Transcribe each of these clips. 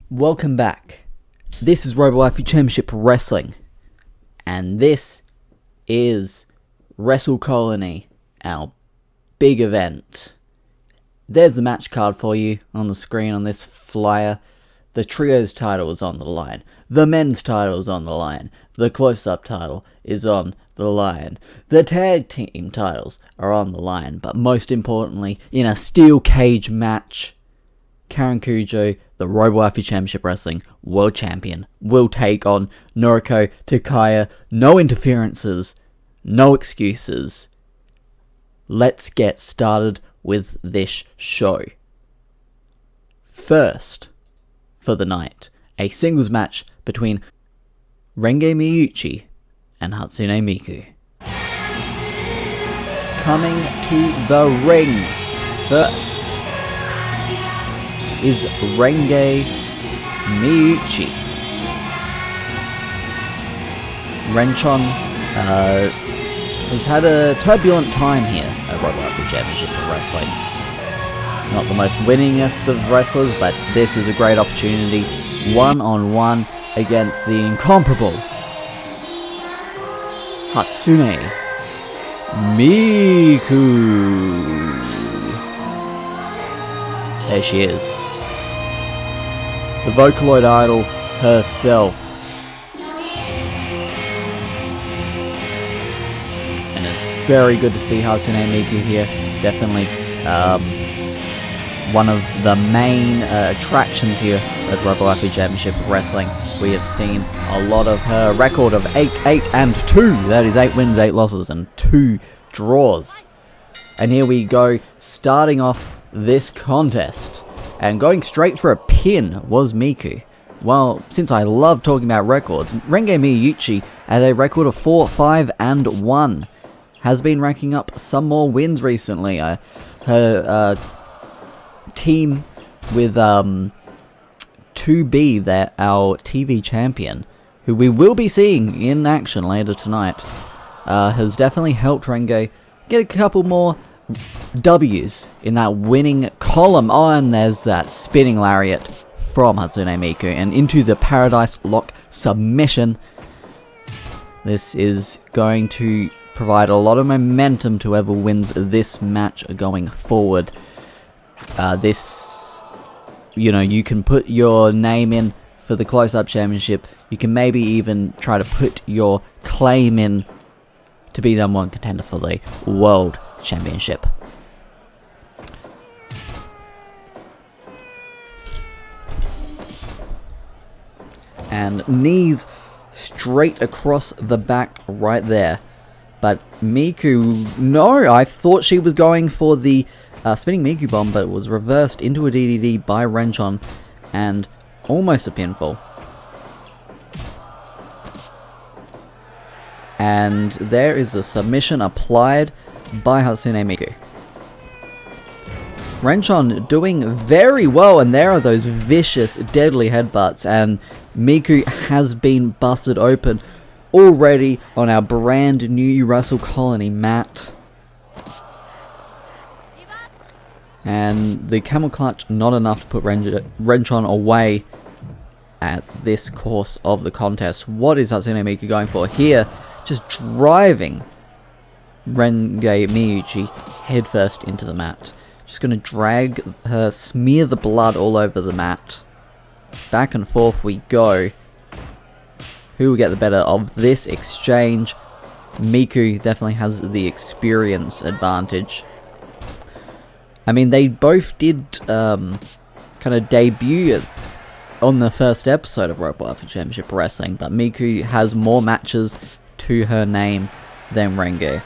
Welcome back. This is Robowaifu Championship Wrestling, and this is Wrestle Colony, our big event. There's the match card for you on the screen on this flyer. The trios title is on the line. The men's title is on the line. The close-up title is on the line. The tag team titles are on the line. But most importantly, in a steel cage match, Karen Kujo, the Robowaifu Championship Wrestling World Champion, will take on Noriko Takaya. No interferences, no excuses. Let's get started with this show. First, for the night, a singles match between Renge Miyauchi and Hatsune Miku. Coming to the ring first is Renge Miyauchi. Renchon has had a turbulent time here at Robowaifu Championship Wrestling. Not the most winningest of wrestlers, but this is a great opportunity, one-on-one against the incomparable Hatsune Miku. There she is. The Vocaloid idol herself. And it's very good to see Hatsune Miku here. Definitely one of the main attractions here at Robowaifu Championship Wrestling. We have seen a lot of her record of 8-8-2. That is 8 wins, 8 losses, and 2 draws. And here we go, starting off this contest. And going straight for a pin was Miku. Well, since I love talking about records, Renge Miyauchi at a record of 4-5-1 has been racking up some more wins recently. Her team with 2B, that our TV champion, who we will be seeing in action later tonight, has definitely helped Renge get a couple more W's in that winning column. Oh, and there's that spinning lariat from Hatsune Miku and into the Paradise Lock submission. This is going to provide a lot of momentum to whoever wins this match going forward. You can put your name in for the close-up championship. You can maybe even try to put your claim in to be number one contender for the World Championship. And knees straight across the back right there. But Miku, no, I thought she was going for the spinning Miku bomb, but it was reversed into a DDD by Renchon and almost a pinfall. And there is a submission applied by Hatsune Miku. Renchon doing very well, and there are those vicious, deadly headbutts, and Miku has been busted open already on our brand new Wrestle Colony mat. And the camel clutch not enough to put Renchon away at this course of the contest. What is Hatsune Miku going for here? Just driving Renge Miyauchi headfirst into the mat. Just going to drag her, smear the blood all over the mat. Back and forth we go. Who will get the better of this exchange? Miku definitely has the experience advantage. I mean, they both did kind of debut on the first episode of Robowaifu Championship Wrestling, but Miku has more matches to her name than Renge.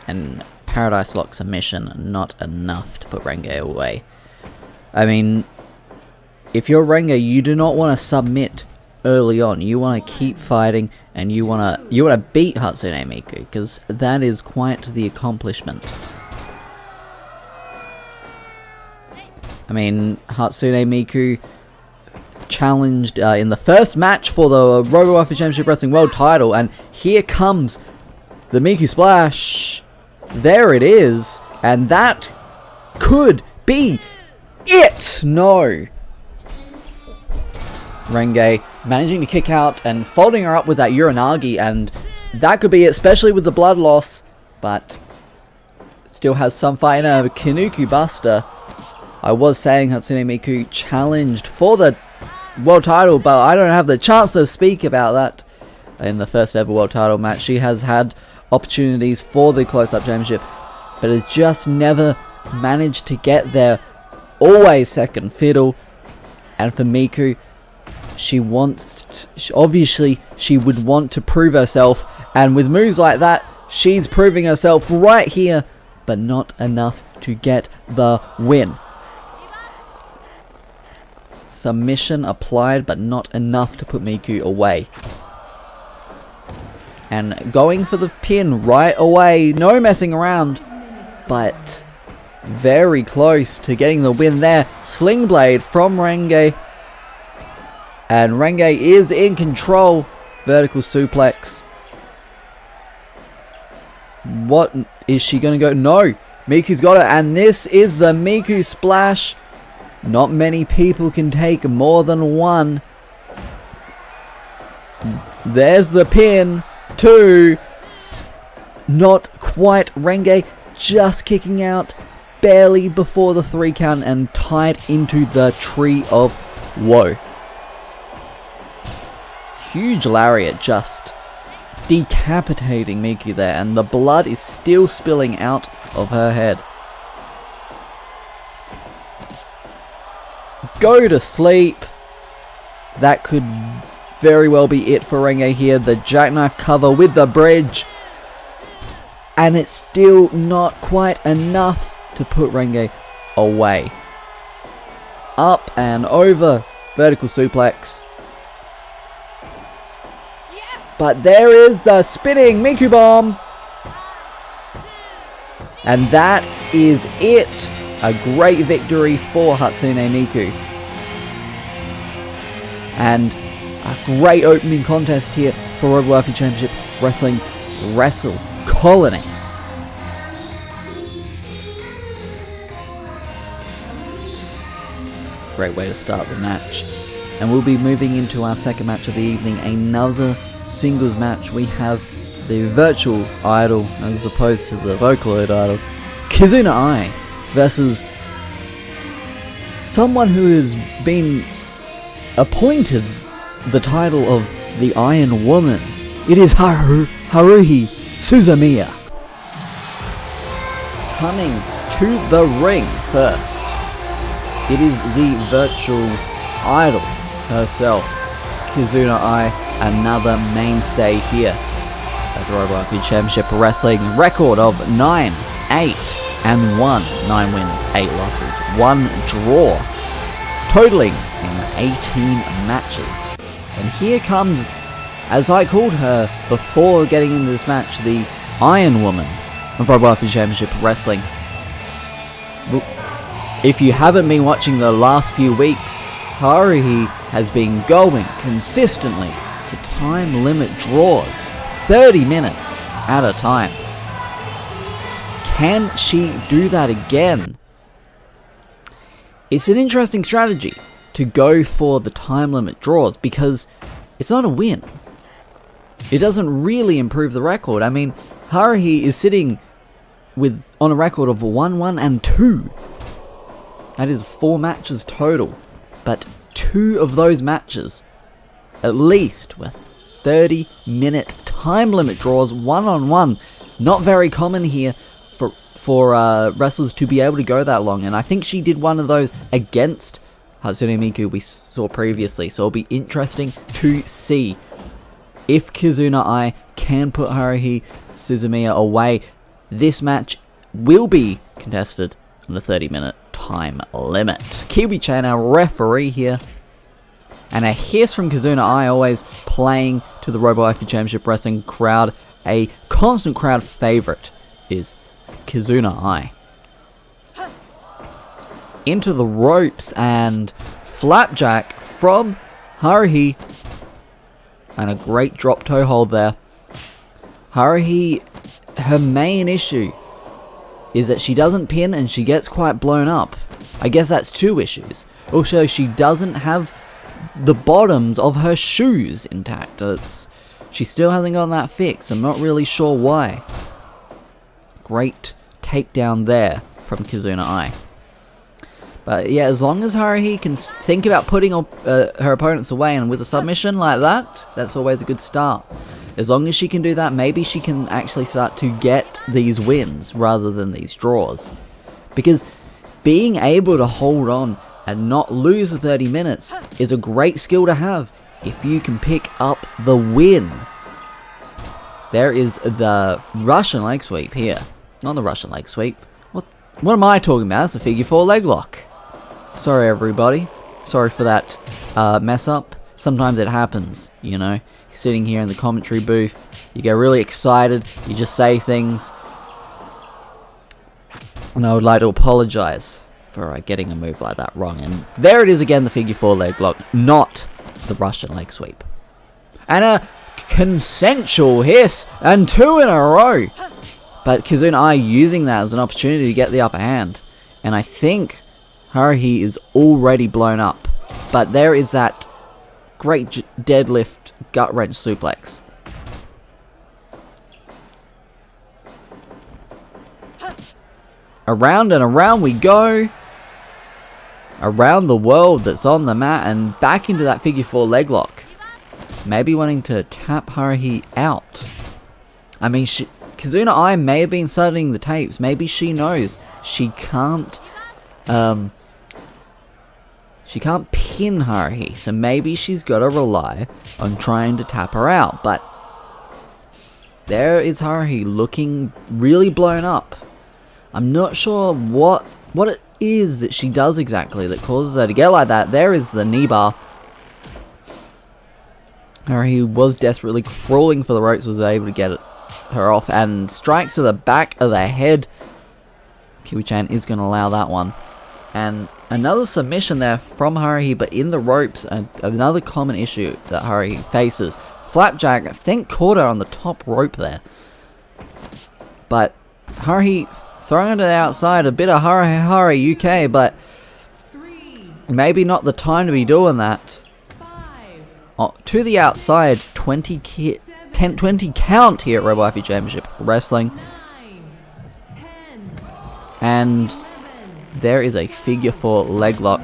And Paradise Lock submission, not enough to put Renge away. I mean, if you're Renge, you do not want to submit early on. You want to keep fighting, and you want to beat Hatsune Miku, because that is quite the accomplishment. I mean, Hatsune Miku challenged in the first match for the Robowaifu Championship Wrestling World title, and here comes the Miku Splash. There it is, and that could be it. No. Renge managing to kick out and folding her up with that Uranagi, and that could be it, especially with the blood loss, but still has some fight in her. Kinuku Buster. I was saying Hatsune Miku challenged for the world title, but I don't have the chance to speak about that in the first ever world title match. She has had opportunities for the close-up championship, but has just never managed to get there. Always second fiddle. And for Miku, obviously she would want to prove herself, and with moves like that, she's proving herself right here, but not enough to get the win. Submission applied, but not enough to put Miku away. And going for the pin right away, no messing around, but very close to getting the win there. Sling Blade from Renge, and Renge is in control. Vertical suplex. What is she going to go? No, Miku's got it, and this is the Miku splash. Not many people can take more than one. There's the pin. 2. Not quite. Renge just kicking out barely before the 3 count and tied into the Tree of Woe. Huge lariat just decapitating Miku there, and the blood is still spilling out of her head. Go to sleep. That could very well be it for Renge here. The jackknife cover with the bridge, and it's still not quite enough to put Renge away. Up and over. Vertical suplex. But there is the spinning Miku Bomb. And that is it. A great victory for Hatsune Miku. And a great opening contest here for Robowaifu Championship Wrestling Wrestle Colony. Great way to start the match. And we'll be moving into our second match of the evening. Another singles match. We have the virtual idol as opposed to the Vocaloid idol, Kizuna Ai, versus someone who has been appointed the title of the Iron Woman. It is Haruhi Suzumiya. Coming to the ring first, it is the virtual idol herself, Kizuna Ai, another mainstay here at the Robowaifu Championship Wrestling. Record of 9-8-1. 9 wins, 8 losses, 1 draw, totaling in 18 matches. And here comes, as I called her before getting into this match, the Iron Woman of Robowaifu Championship Wrestling. If you haven't been watching the last few weeks, Haruhi has been going consistently to time limit draws, 30 minutes at a time. Can she do that again? It's an interesting strategy to go for the time limit draws because it's not a win. It doesn't really improve the record. I mean, Haruhi is sitting on a record of 1-1-2. That is 4 matches total. But 2 of those matches, at least, were 30-minute time limit draws, 1-on-1. Not very common here for wrestlers to be able to go that long, and I think she did one of those against Hatsune Miku we saw previously, so it'll be interesting to see if Kizuna Ai can put Haruhi Suzumiya away. This match will be contested on a 30-minute time limit. Kiwi-chan, our referee here, and a hiss from Kizuna Ai, always playing to the Robowaifu Championship Wrestling crowd. A constant crowd favorite is Kizuna Ai. Into the ropes, and flapjack from Haruhi, and a great drop toe hold there. Haruhi, her main issue is that she doesn't pin and she gets quite blown up. I guess that's 2 issues. Also, she doesn't have the bottoms of her shoes intact. She still hasn't gotten that fixed. I'm not really sure why. Great takedown there from Kizuna Ai. But yeah, as long as Haruhi can think about putting her opponents away, and with a submission like that, that's always a good start. As long as she can do that, maybe she can actually start to get these wins rather than these draws. Because being able to hold on and not lose the 30 minutes is a great skill to have if you can pick up the win. There is the Russian leg sweep here. Not the Russian leg sweep. What am I talking about? It's a figure 4 leg lock. Sorry everybody. Sorry for that mess up. Sometimes it happens, you know. You're sitting here in the commentary booth. You get really excited. You just say things. And I would like to apologize for getting a move like that wrong. And there it is again, the figure 4 leg lock. Not the Russian leg sweep. And a consensual hiss. And 2 in a row. But Kizuna Ai using that as an opportunity to get the upper hand. And I think Haruhi is already blown up. But there is that great deadlift gut wrench suplex. Around and around we go. Around the world that's on the mat and back into that figure 4 leg lock. Maybe wanting to tap Haruhi out. I mean, Kizuna Ai may have been studying the tapes. Maybe she knows she can't pin Haruhi. So maybe she's got to rely on trying to tap her out. But there is Haruhi looking really blown up. I'm not sure what it is that she does exactly that causes her to get like that. There is the knee bar. Haruhi was desperately crawling for the ropes, was able to get her off, and strikes to the back of the head. Kiwi-chan is going to allow that one. And another submission there from Haruhi, but in the ropes. Another common issue that Haruhi faces. Flapjack, I think, caught her on the top rope there. But Haruhi throwing her to the outside, a bit of Haruhi UK, but maybe not the time to be doing that. To the outside, 20 count here at Robowaifu Championship Wrestling. And there is a figure 4 leg lock.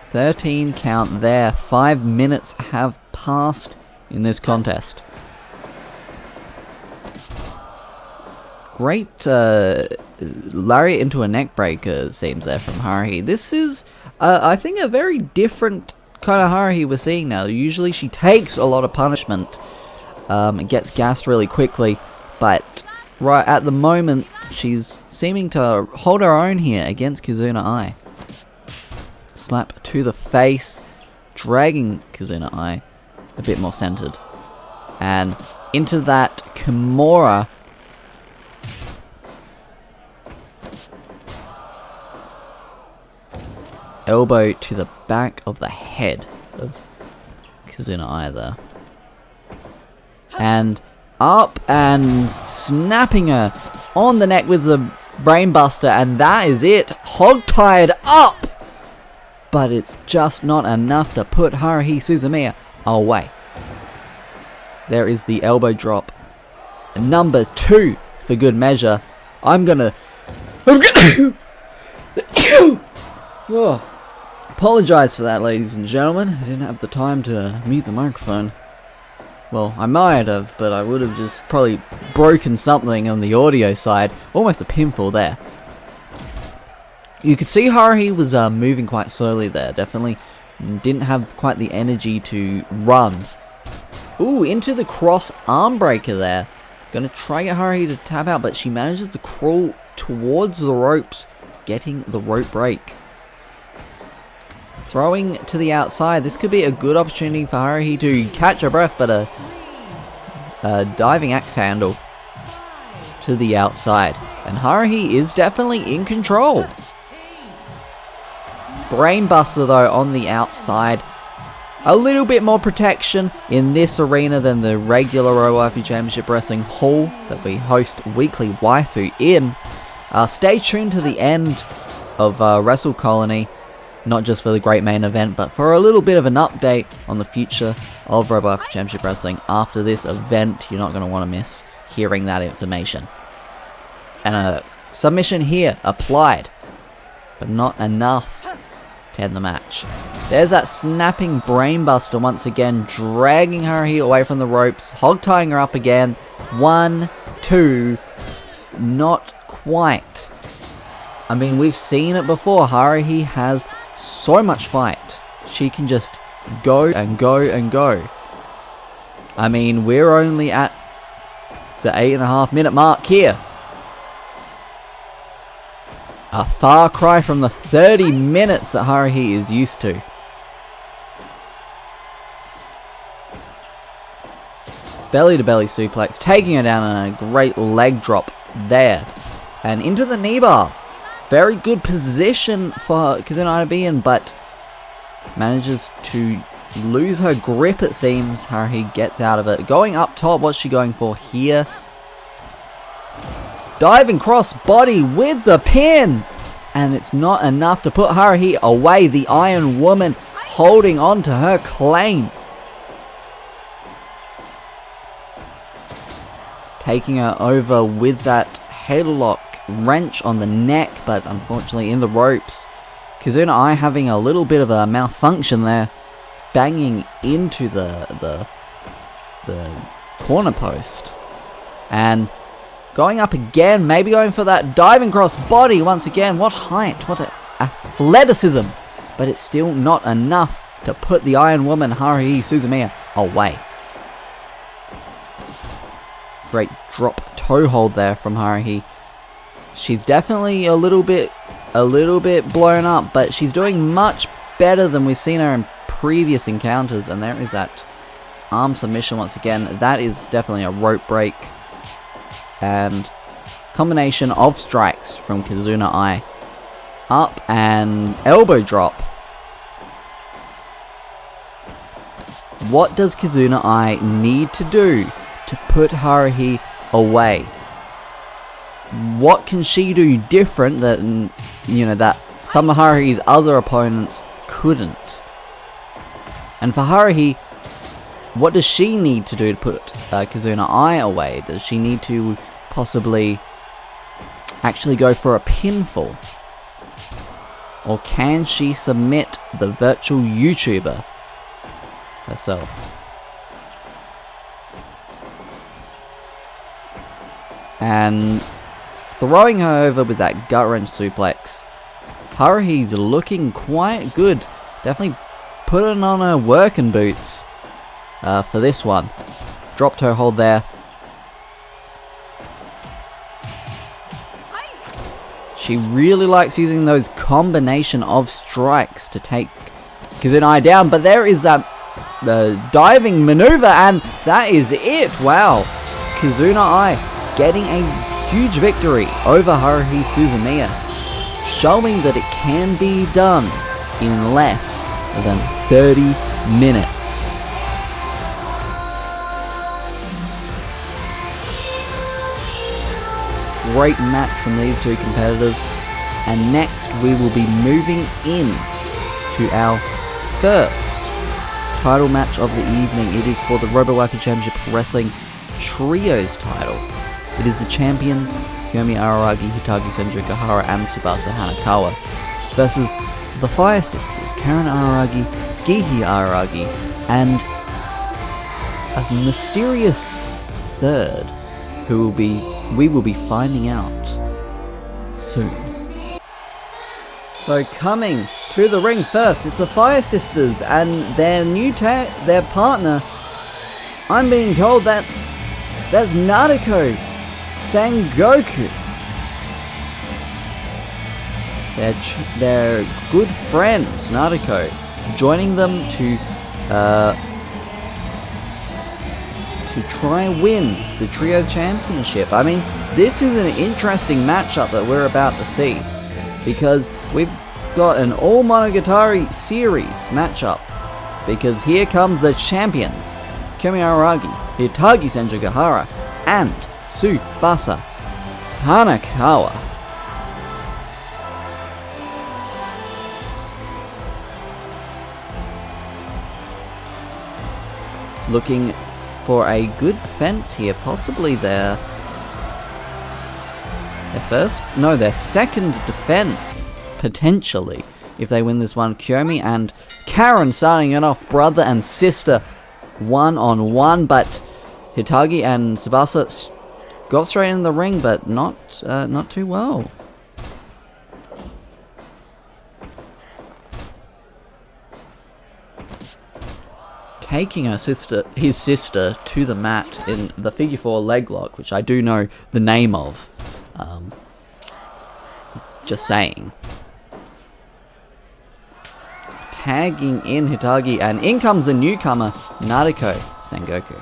13 count there. 5 minutes have passed in this contest. Great lariat into a neck breaker seems there from Haruhi. This is, I think, a very different kind of Haruhi we're seeing now. Usually she takes a lot of punishment and gets gassed really quickly, but right at the moment she's seeming to hold her own here against Kizuna Ai. Slap to the face, dragging Kizuna Ai a bit more centered. And into that Kimura. Elbow to the back of the head of Kizuna Ai there. And up and snapping her on the neck with the brainbuster, and that is it. Hog-tied up! But it's just not enough to put Haruhi Suzumiya away. There is the elbow drop. Number 2 for good measure. I'm gonna oh. Apologize for that, ladies and gentlemen. I didn't have the time to mute the microphone. Well, I might have, but I would have just probably broken something on the audio side. Almost a pinfall there. You could see Haruhi was moving quite slowly there. Definitely didn't have quite the energy to run. Ooh, into the cross arm breaker there. Gonna try get Haruhi to tap out, but she manages to crawl towards the ropes, getting the rope break. Throwing to the outside. This could be a good opportunity for Haruhi to catch her breath, but a diving axe handle to the outside. And Haruhi is definitely in control. Brainbuster though on the outside. A little bit more protection in this arena than the regular Robowaifu Championship Wrestling Hall that we host weekly waifu in. Stay tuned to the end of Wrestle Colony. not just for the great main event, but for a little bit of an update on the future of Robowaifu Championship Wrestling. After this event, you're not going to want to miss hearing that information. And a submission here, applied, but not enough to end the match. There's that snapping brainbuster once again, dragging Haruhi away from the ropes, hog-tying her up again. 1, 2, not quite. I mean, we've seen it before. Haruhi has so much fight. She can just go and go and go. I mean, we're only at the 8.5 minute mark here. A far cry from the 30 minutes that Haruhi is used to. Belly to belly suplex, taking her down and a great leg drop there. And into the knee bar. Very good position for Kizuna to be in, but manages to lose her grip, it seems. Haruhi gets out of it. Going up top, what's she going for here? Diving cross body with the pin! And it's not enough to put Haruhi away. The Iron Woman holding on to her claim. Taking her over with that headlock wrench on the neck, but unfortunately in the ropes. Kizuna Ai having a little bit of a malfunction there, banging into the corner post. And going up again, maybe going for that diving cross body once again. What height, what athleticism, but it's still not enough to put the Iron Woman Haruhi Suzumiya away. Great drop toe hold there from Haruhi. She's definitely a little bit blown up, but she's doing much better than we've seen her in previous encounters. And there is that arm submission once again. That is definitely a rope break. And combination of strikes from Kizuna Ai. Up and elbow drop. What does Kizuna Ai need to do to put Haruhi away? What can she do different that, that some of Haruhi's other opponents couldn't? And for Haruhi, what does she need to do to put Kizuna Ai away? Does she need to possibly actually go for a pinfall? Or can she submit the virtual YouTuber herself? And throwing her over with that gut wrench suplex. Haruhi's looking quite good. Definitely putting on her working boots for this one. Drop toe hold there. She really likes using those combination of strikes to take Kizuna Ai down. But there is that diving maneuver, and that is it. Wow. Kizuna Ai getting a huge victory over Haruhi Suzumiya, showing that it can be done in less than 30 minutes. Great match from these two competitors, and next we will be moving in to our first title match of the evening. It is for the Robowaifu Championship Wrestling Trios title. It is the champions, Koyomi, Araragi, Hitagi, Senjougahara, and Tsubasa Hanekawa, versus the Fire Sisters, Karen Araragi, Tsukihi Araragi, and a mysterious third, who we will be finding out soon. So coming to the ring first, it's the Fire Sisters and their partner. I'm being told that's Nadeko, Sengoku. Their good friend Nadeko joining them to try and win the Trio Championship. I mean, this is an interesting matchup that we're about to see, because we've got an all Monogatari series matchup, because here comes the champions, Koyomi Araragi, Hitagi Senjougahara, and Tsubasa Hanekawa. looking for a good fence here, possibly their second defense, potentially, if they win this one. Koyomi and Karen starting it off, brother and sister, one-on-one, but Hitagi and Tsubasa got straight in the ring, but not too well. Taking his sister to the mat in the figure 4 leg lock, which I do know the name of. Just saying. Tagging in Hitagi, and in comes the newcomer, Nadeko Sengoku.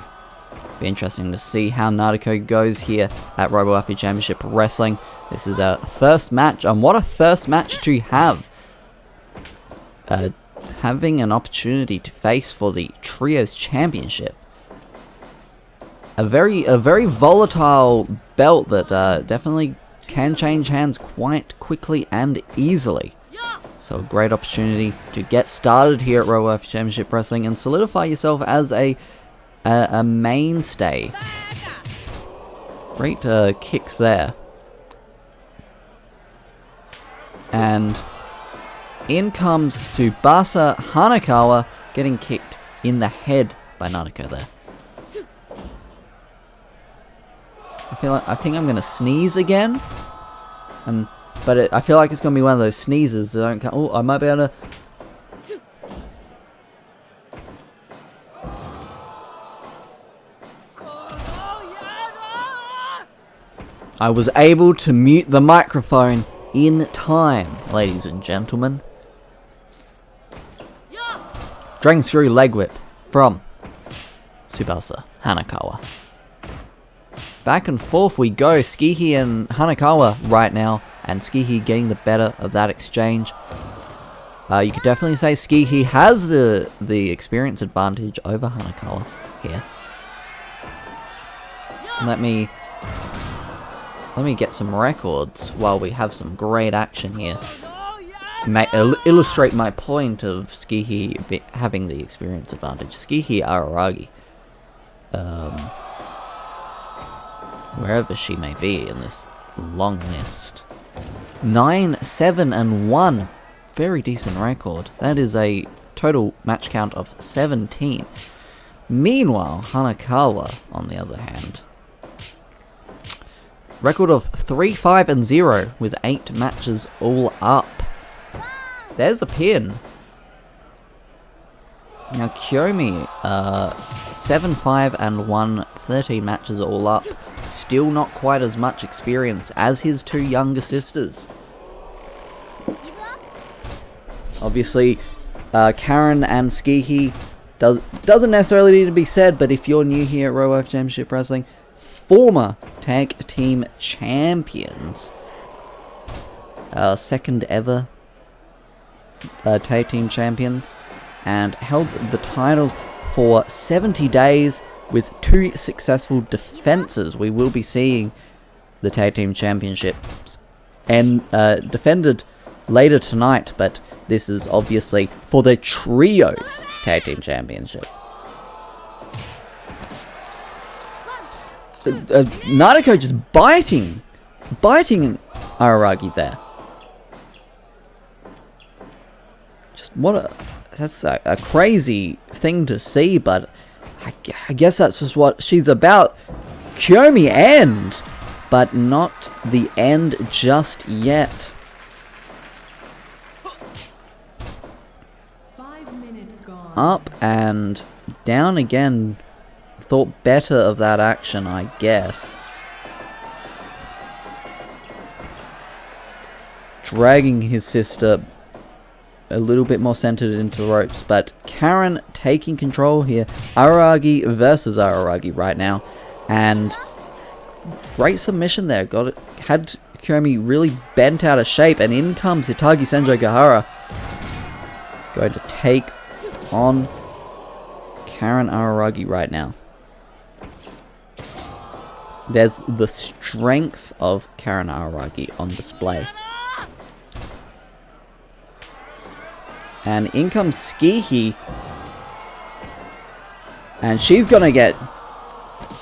Be interesting to see how Nadeko goes here at Robowaifu Championship Wrestling. This is a first match, and what a first match to have. Having an opportunity to face for the Trios Championship. A very volatile belt that definitely can change hands quite quickly and easily. So a great opportunity to get started here at Robowaifu Championship Wrestling and solidify yourself as a mainstay. Great kicks there. And in comes Tsubasa. Hanekawa getting kicked in the head by Nadeko there. I think I'm gonna sneeze again, but I feel like it's gonna be one of those sneezes that don't come. Oh, I might be able to. I was able to mute the microphone in time, ladies and gentlemen. Dragon through leg whip from Tsubasa Hanekawa. Back and forth we go. Tsukihi and Hanekawa right now, and Tsukihi getting the better of that exchange. You could definitely say Tsukihi has the experience advantage over Hanekawa here. Let me get some records while we have some great action here. Illustrate my point of Tsukihi having the experience advantage. Tsukihi Araragi. Wherever she may be in this long list. 9-7-1. Very decent record. That is a total match count of 17. Meanwhile, Hanekawa, on the other hand, record of 3-5-0 with 8 matches all up. There's a pin. Now Koyomi, 7-5-1, 13 matches all up. Still not quite as much experience as his two younger sisters. Obviously, Karen and Tsukihi doesn't necessarily need to be said, but if you're new here at Robowaifu Championship Wrestling, former tag team champions, second ever tag team champions, and held the titles for 70 days with 2 successful defenses. We will be seeing the tag team championships and defended later tonight, but this is obviously for the trios tag team championship. Nadeko just biting Araragi there. Just that's a crazy thing to see, but I guess that's just what she's about. Koyomi end, but not the end just yet. 5 minutes gone. Up and down again. Thought better of that action, I guess. Dragging his sister a little bit more centered into the ropes, but Karen taking control here. Araragi versus Araragi right now, and great submission there. Had Koyomi really bent out of shape, and in comes Hitagi Senjougahara, going to take on Karen Araragi right now. There's the strength of Karen Araragi on display. And in comes Tsukihi. And she's going to get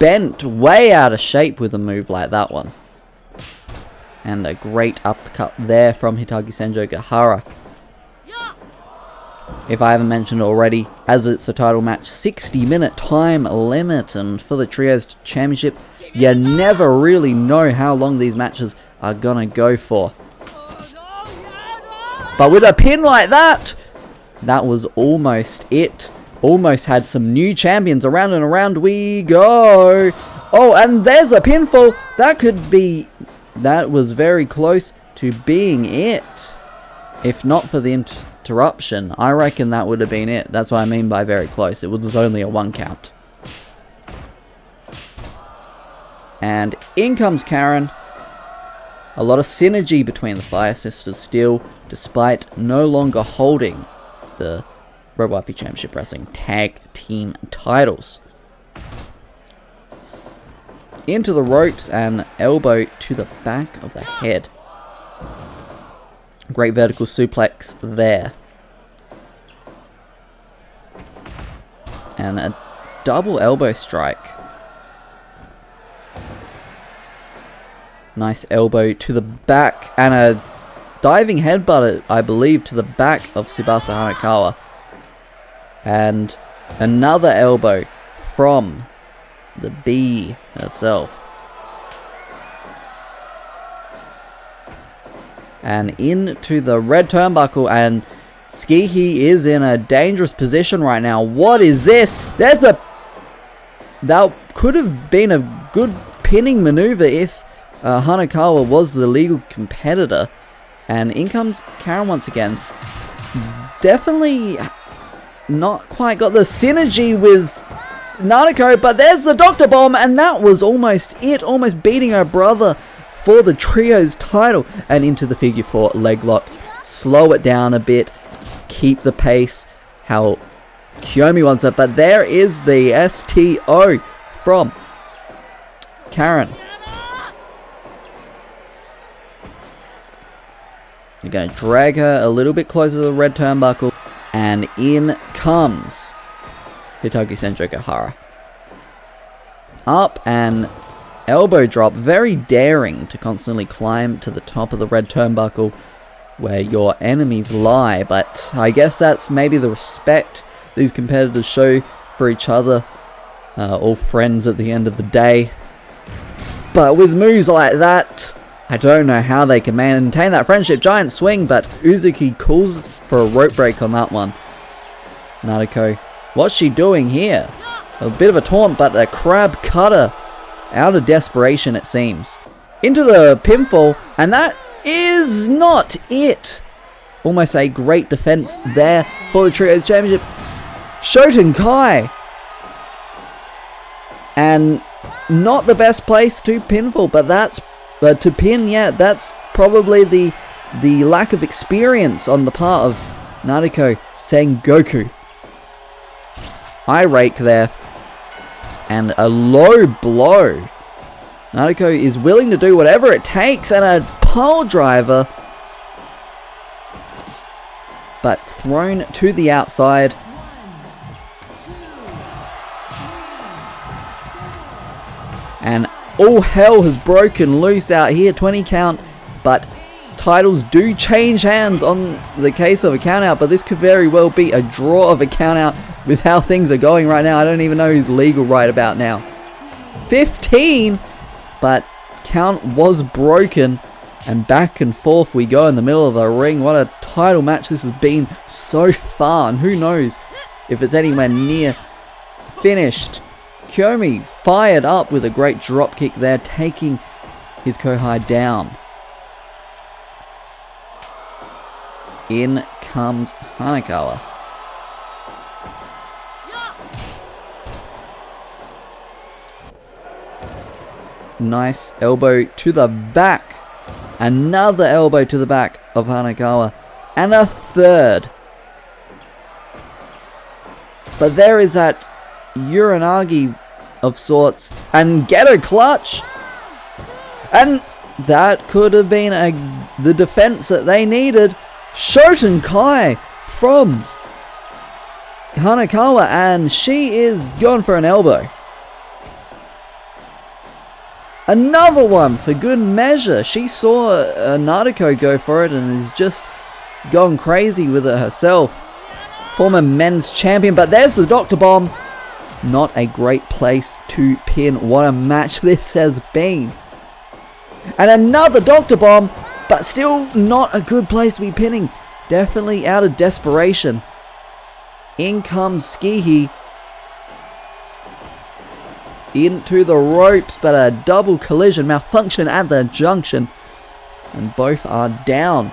bent way out of shape with a move like that one. And a great uppercut there from Hitagi Senjougahara. If I haven't mentioned already, as it's a title match, 60-minute time limit, and for the Trios Championship, you never really know how long these matches are gonna go for. But with a pin like that, that was almost it. Almost had some new champions. Around and around we go. Oh, and there's a pinfall. That was very close to being it. If not for the interruption, I reckon that would have been it. That's what I mean by very close. It was only a 1 count. And in comes Karen. A lot of synergy between the Fire Sisters still, despite no longer holding the Robowaifu Championship Wrestling Tag Team titles. Into the ropes and elbow to the back of the head. Great vertical suplex there. And a double elbow strike. Nice elbow to the back and a diving headbutt, I believe, to the back of Tsubasa Hanekawa. And another elbow from the Bee herself. And into the red turnbuckle, and Tsukihi is in a dangerous position right now. What is this? That could have been a good pinning maneuver if Hanekawa was the legal competitor. And in comes Karen once again. Definitely not quite got the synergy with Nadeko, but there's the Doctor Bomb, and that was almost it. Almost beating her brother for the Trios title. And into the figure 4 leg lock. Slow it down a bit. Keep the pace how Koyomi wants it. But there is the STO from Karen. You're going to drag her a little bit closer to the red turnbuckle. And in comes Hitagi Senjougahara. Up and elbow drop. Very daring to constantly climb to the top of the red turnbuckle where your enemies lie. But I guess that's maybe the respect these competitors show for each other. All friends at the end of the day. But with moves like that, I don't know how they can maintain that friendship. Giant swing, but Uzuki calls for a rope break on that one. Nadeko, what's she doing here? A bit of a taunt, but a crab cutter. Out of desperation, it seems. Into the pinfall, and that is not it. Almost a great defense there for the Trios Championship. Shoten Kai. And not the best place to pinfall, but to pin, yeah, that's probably the lack of experience on the part of Nadeko Sengoku. Eye rake there. And a low blow. Nadeko is willing to do whatever it takes, and a pile driver. But thrown to the outside. And all hell has broken loose out here. 20 count. But titles do change hands on the case of a count out. But this could very well be a draw of a count out with how things are going right now. I don't even know who's legal right about now. 15. But count was broken. And back and forth we go in the middle of the ring. What a title match this has been so far. And who knows if it's anywhere near finished. Koyomi fired up with a great drop kick there, taking his Kohai down. In comes Hanekawa. Nice elbow to the back. Another elbow to the back of Hanekawa. And a third. But there is that Uranagi of sorts, and get a clutch, and that could have been the defense that they needed. Shoten Kai from Hanekawa, and she is going for an elbow. Another one for good measure. She saw Nadeko go for it and is just going crazy with it herself. Former men's champion, but there's the Dr. Bomb. Not a great place to pin. What a match this has been. And another Dr. Bomb, but still not a good place to be pinning. Definitely out of desperation. In comes Tsukihi. Into the ropes, but a double collision malfunction at the junction. And both are down.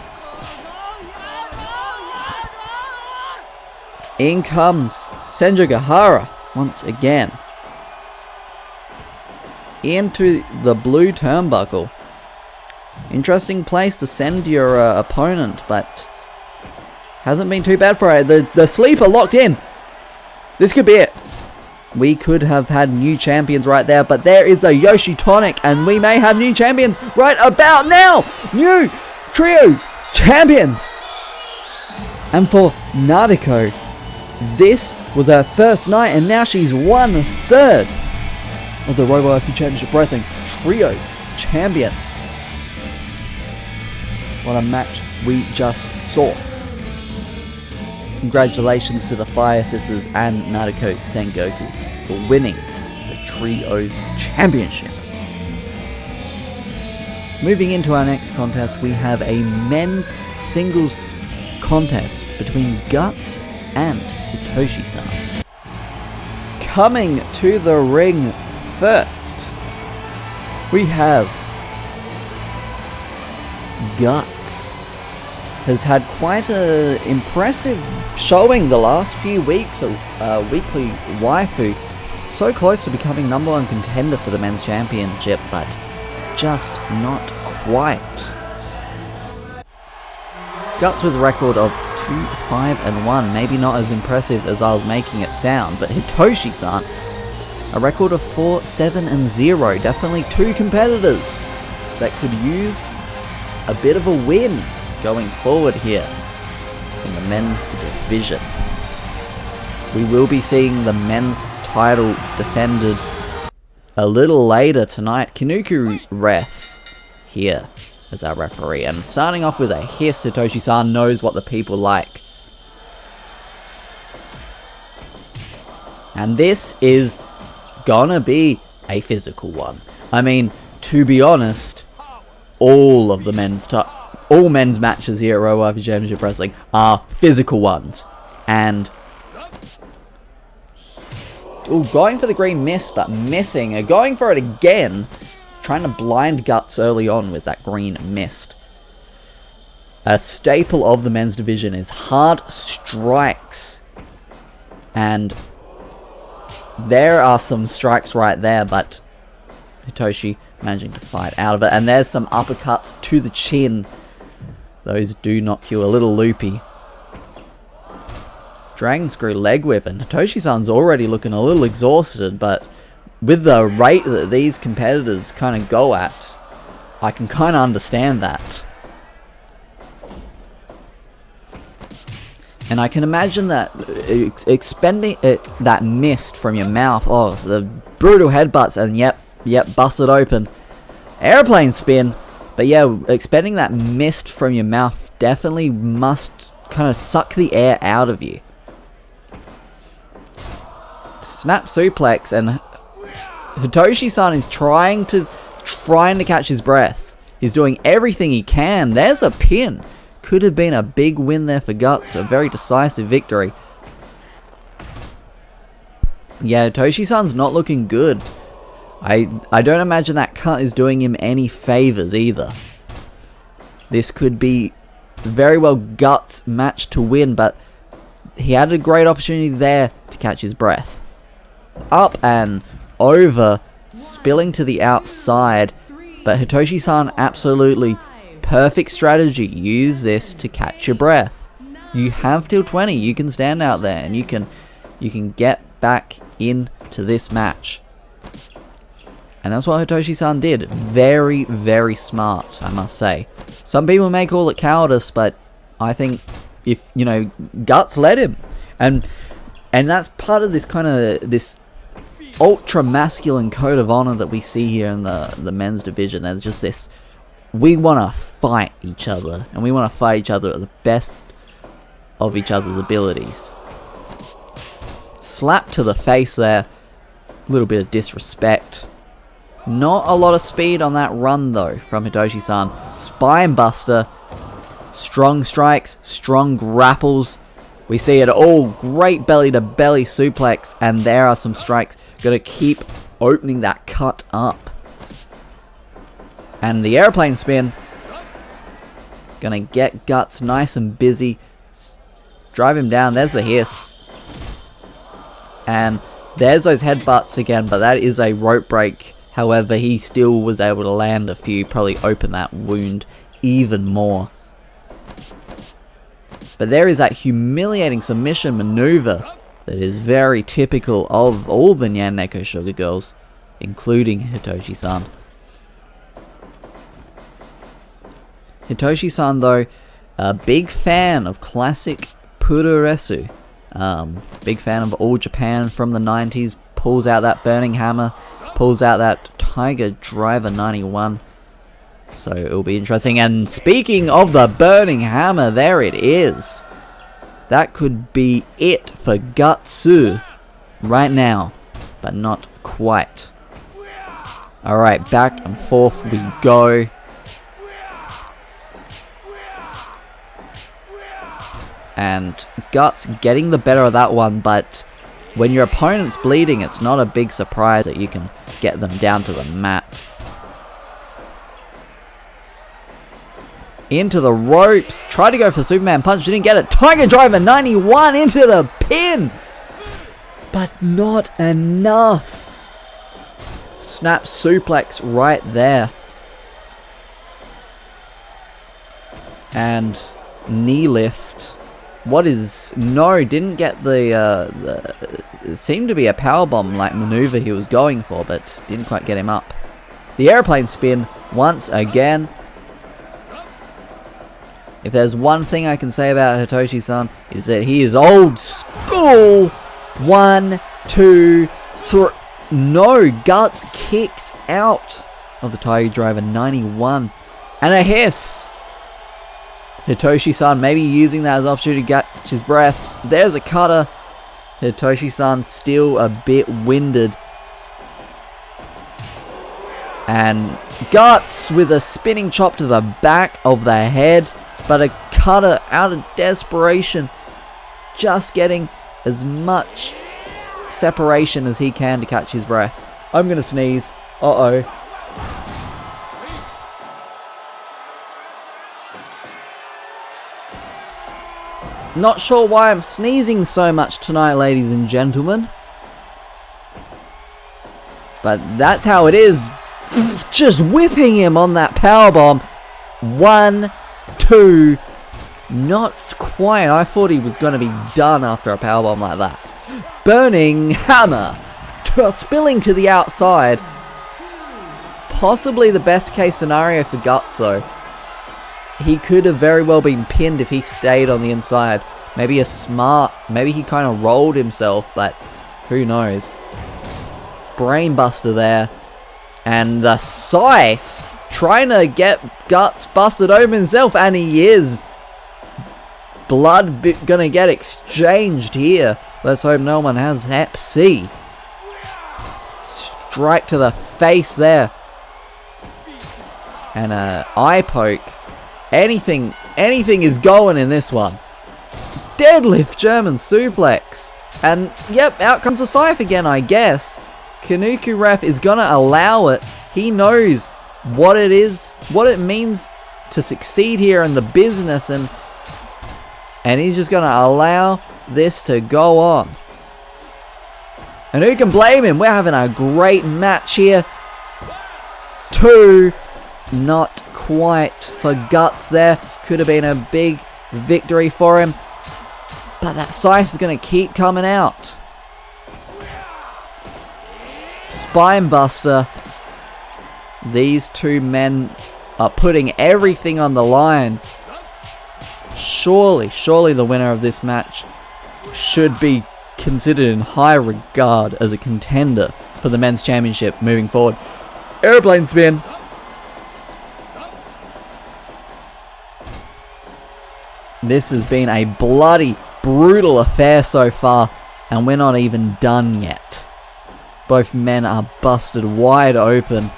In comes Senjougahara once again. Into the blue turnbuckle. Interesting place to send your opponent, but hasn't been too bad for it. The sleeper locked in. This could be it. We could have had new champions right there, but there is a Yoshi Tonic, and we may have new champions right about now. New trios champions. And for Nadeko, this was her first night, and now she's 1/3 of the Robowaifu Championship Wrestling Trios Champions. What a match we just saw. Congratulations to the Fire Sisters and Nadeko Sengoku for winning the Trios Championship. Moving into our next contest, we have a men's singles contest between Guts and Hitoshi San. Coming to the ring first, we have Guts. Has had quite an impressive showing the last few weeks, a weekly waifu. So close to becoming #1 contender for the men's championship, but just not quite. Guts with a record of 2-5-1, maybe not as impressive as I was making it sound, but Hitoshi San, a record of 4-7-0, definitely two competitors that could use a bit of a win going forward here in the men's division. We will be seeing the men's title defended a little later tonight. Kinuku ref here as our referee, and starting off with a hiss. Hitoshi San knows what the people like, and this is gonna be a physical one. I mean, to be honest, all of the all men's matches here at Robowaifu Championship Wrestling are physical ones. And going for the green mist, but missing. Going for it again. Trying to blind Guts early on with that green mist. A staple of the men's division is hard strikes. And there are some strikes right there, but Hitoshi managing to fight out of it. And there's some uppercuts to the chin. Those do knock you a little loopy. Dragon Screw leg whip, and Hitoshi-san's already looking a little exhausted, but with the rate that these competitors kind of go at, I can kind of understand that. And I can imagine that expending that mist from your mouth, oh, the brutal headbutts, and yep, busted open. Airplane spin. But yeah, expending that mist from your mouth definitely must kind of suck the air out of you. Snap suplex, and Hitoshi-san is trying to catch his breath. He's doing everything he can. There's a pin. Could have been a big win there for Guts. A very decisive victory. Yeah, Hitoshi-san's not looking good. I don't imagine that cut is doing him any favors either. This could be very well Guts' match to win, but he had a great opportunity there to catch his breath. Up and over, spilling to the outside, but Hitoshi-san absolutely perfect strategy. Use this to catch your breath. You have till 20. You can stand out there and you can get back into this match. And that's what Hitoshi-san did. Very, very smart, I must say. Some people may call it cowardice, but I think if, Guts led him. And And that's part of this kind of this ultra masculine code of honor that we see here in the men's division. There's just this, we want to fight each other, and we want to fight each other at the best of each other's abilities. Slap to the face there, a little bit of disrespect. Not a lot of speed on that run though from Hitoshi San. Spine buster, strong strikes, strong grapples. We see it all, great belly to belly suplex, and there are some strikes. Gotta keep opening that cut up. And the airplane spin. Gonna get Guts nice and busy. Drive him down, there's the hiss. And there's those headbutts again, but that is a rope break. However, he still was able to land a few, probably open that wound even more. But there is that humiliating submission maneuver that is very typical of all the Nadeko Sugar Girls, including Hitoshi San. Hitoshi San, though, a big fan of classic puroresu. Big fan of All Japan from the 90s. Pulls out that Burning Hammer, pulls out that Tiger Driver 91. So it'll be interesting. And speaking of the Burning Hammer, there it is. That could be it for Gutsu right now, but not quite. Alright, back and forth we go. And Guts getting the better of that one, but when your opponent's bleeding, it's not a big surprise that you can get them down to the mat. Into the ropes. Tried to go for Superman Punch. Didn't get it. Tiger Driver 91 into the pin. But not enough. Snap suplex right there. And knee lift. What is... No, didn't get the it seemed to be a powerbomb like maneuver he was going for, but didn't quite get him up. The airplane spin once again. If there's one thing I can say about Hitoshi San, is that he is old school. 1, 2, 3. No, Guts kicks out of the Tiger Driver 91. And a hiss. Hitoshi San maybe using that as an opportunity to catch his breath. There's a cutter. Hitoshi San still a bit winded. And Guts with a spinning chop to the back of the head. But a cutter out of desperation. Just getting as much separation as he can to catch his breath. I'm going to sneeze. Uh-oh. Not sure why I'm sneezing so much tonight, ladies and gentlemen. But that's how it is. Just whipping him on that powerbomb. 1, 2. Not quite. I thought he was going to be done after a powerbomb like that. Burning Hammer. Spilling to the outside. Possibly the best case scenario for Guts, though. He could have very well been pinned if he stayed on the inside. Maybe maybe he kind of rolled himself, but who knows. Brainbuster there. And the Scythe trying to get Guts busted open himself, and he is. Blood gonna get exchanged here. Let's hope no one has Hep C. Strike to the face there. And a eye poke. Anything is going in this one. Deadlift German suplex. And yep, out comes a Scythe again, I guess. Kanuku ref is gonna allow it. He knows what it is, what it means to succeed here in the business, and he's just gonna allow this to go on. And who can blame him? We're having a great match here. 2, not quite for Guts there. Could have been a big victory for him. But that Scythe is going to keep coming out. Spinebuster. These two men are putting everything on the line. Surely the winner of this match should be considered in high regard as a contender for the men's championship moving forward. Airplane spin. This has been a bloody, brutal affair so far, and we're not even done yet. Both men are busted wide open,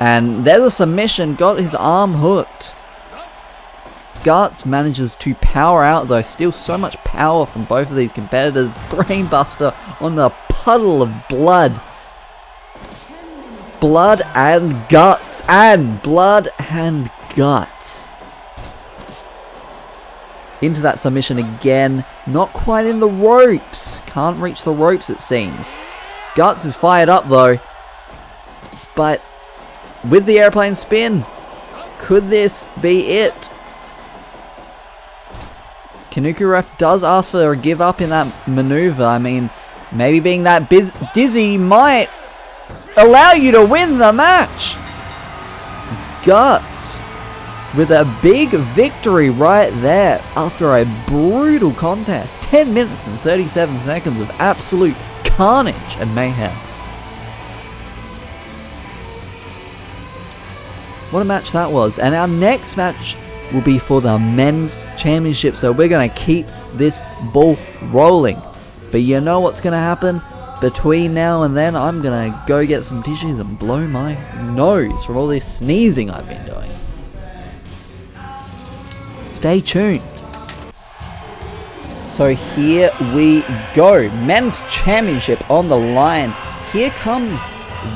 and there's a submission, got his arm hooked. Guts manages to power out though, still so much power from both of these competitors. Brainbuster on the puddle of blood. Blood and guts, and blood and guts. Into that submission again, not quite in the ropes. Can't reach the ropes it seems. Guts is fired up though, but with the airplane spin, could this be it? Kanuku ref does ask for a give up in that maneuver. I mean, maybe being that dizzy might allow you to win the match. Guts with a big victory right there after a brutal contest. 10 minutes and 37 seconds of absolute carnage and mayhem. What a match that was. And our next match will be for the men's championship, so we're going to keep this ball rolling. But you know what's going to happen? Between now and then, I'm going to go get some tissues and blow my nose from all this sneezing I've been doing. Stay tuned. So here we go. Men's championship on the line. Here comes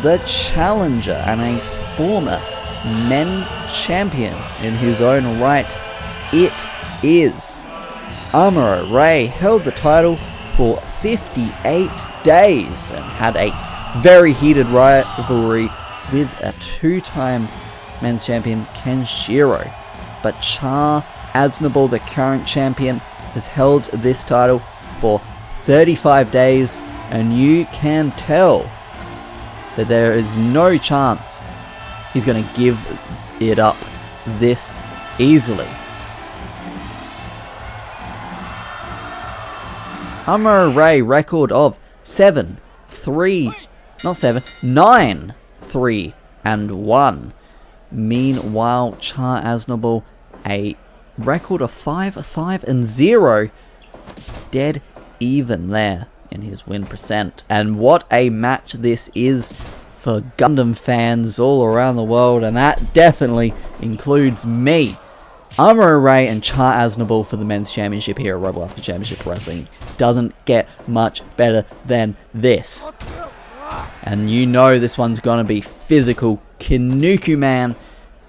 the challenger and a former men's champion in his own right. It is Amuro. Ray held the title for 58 days and had a very heated rivalry with a two-time men's champion Kenshiro. But Char, Aznable, the current champion, has held this title for 35 days, and you can tell that there is no chance he's going to give it up this easily. Amuro Ray record of 9-3-1. Meanwhile, Char Aznable a record of 5-5-0, dead even there in his win percent. And what a match this is for Gundam fans all around the world, and that definitely includes me. Amuro Ray and Char Aznable for the men's championship here at Robowaifu Championship Wrestling doesn't get much better than this. And you know this one's gonna be physical. Kanuku Man,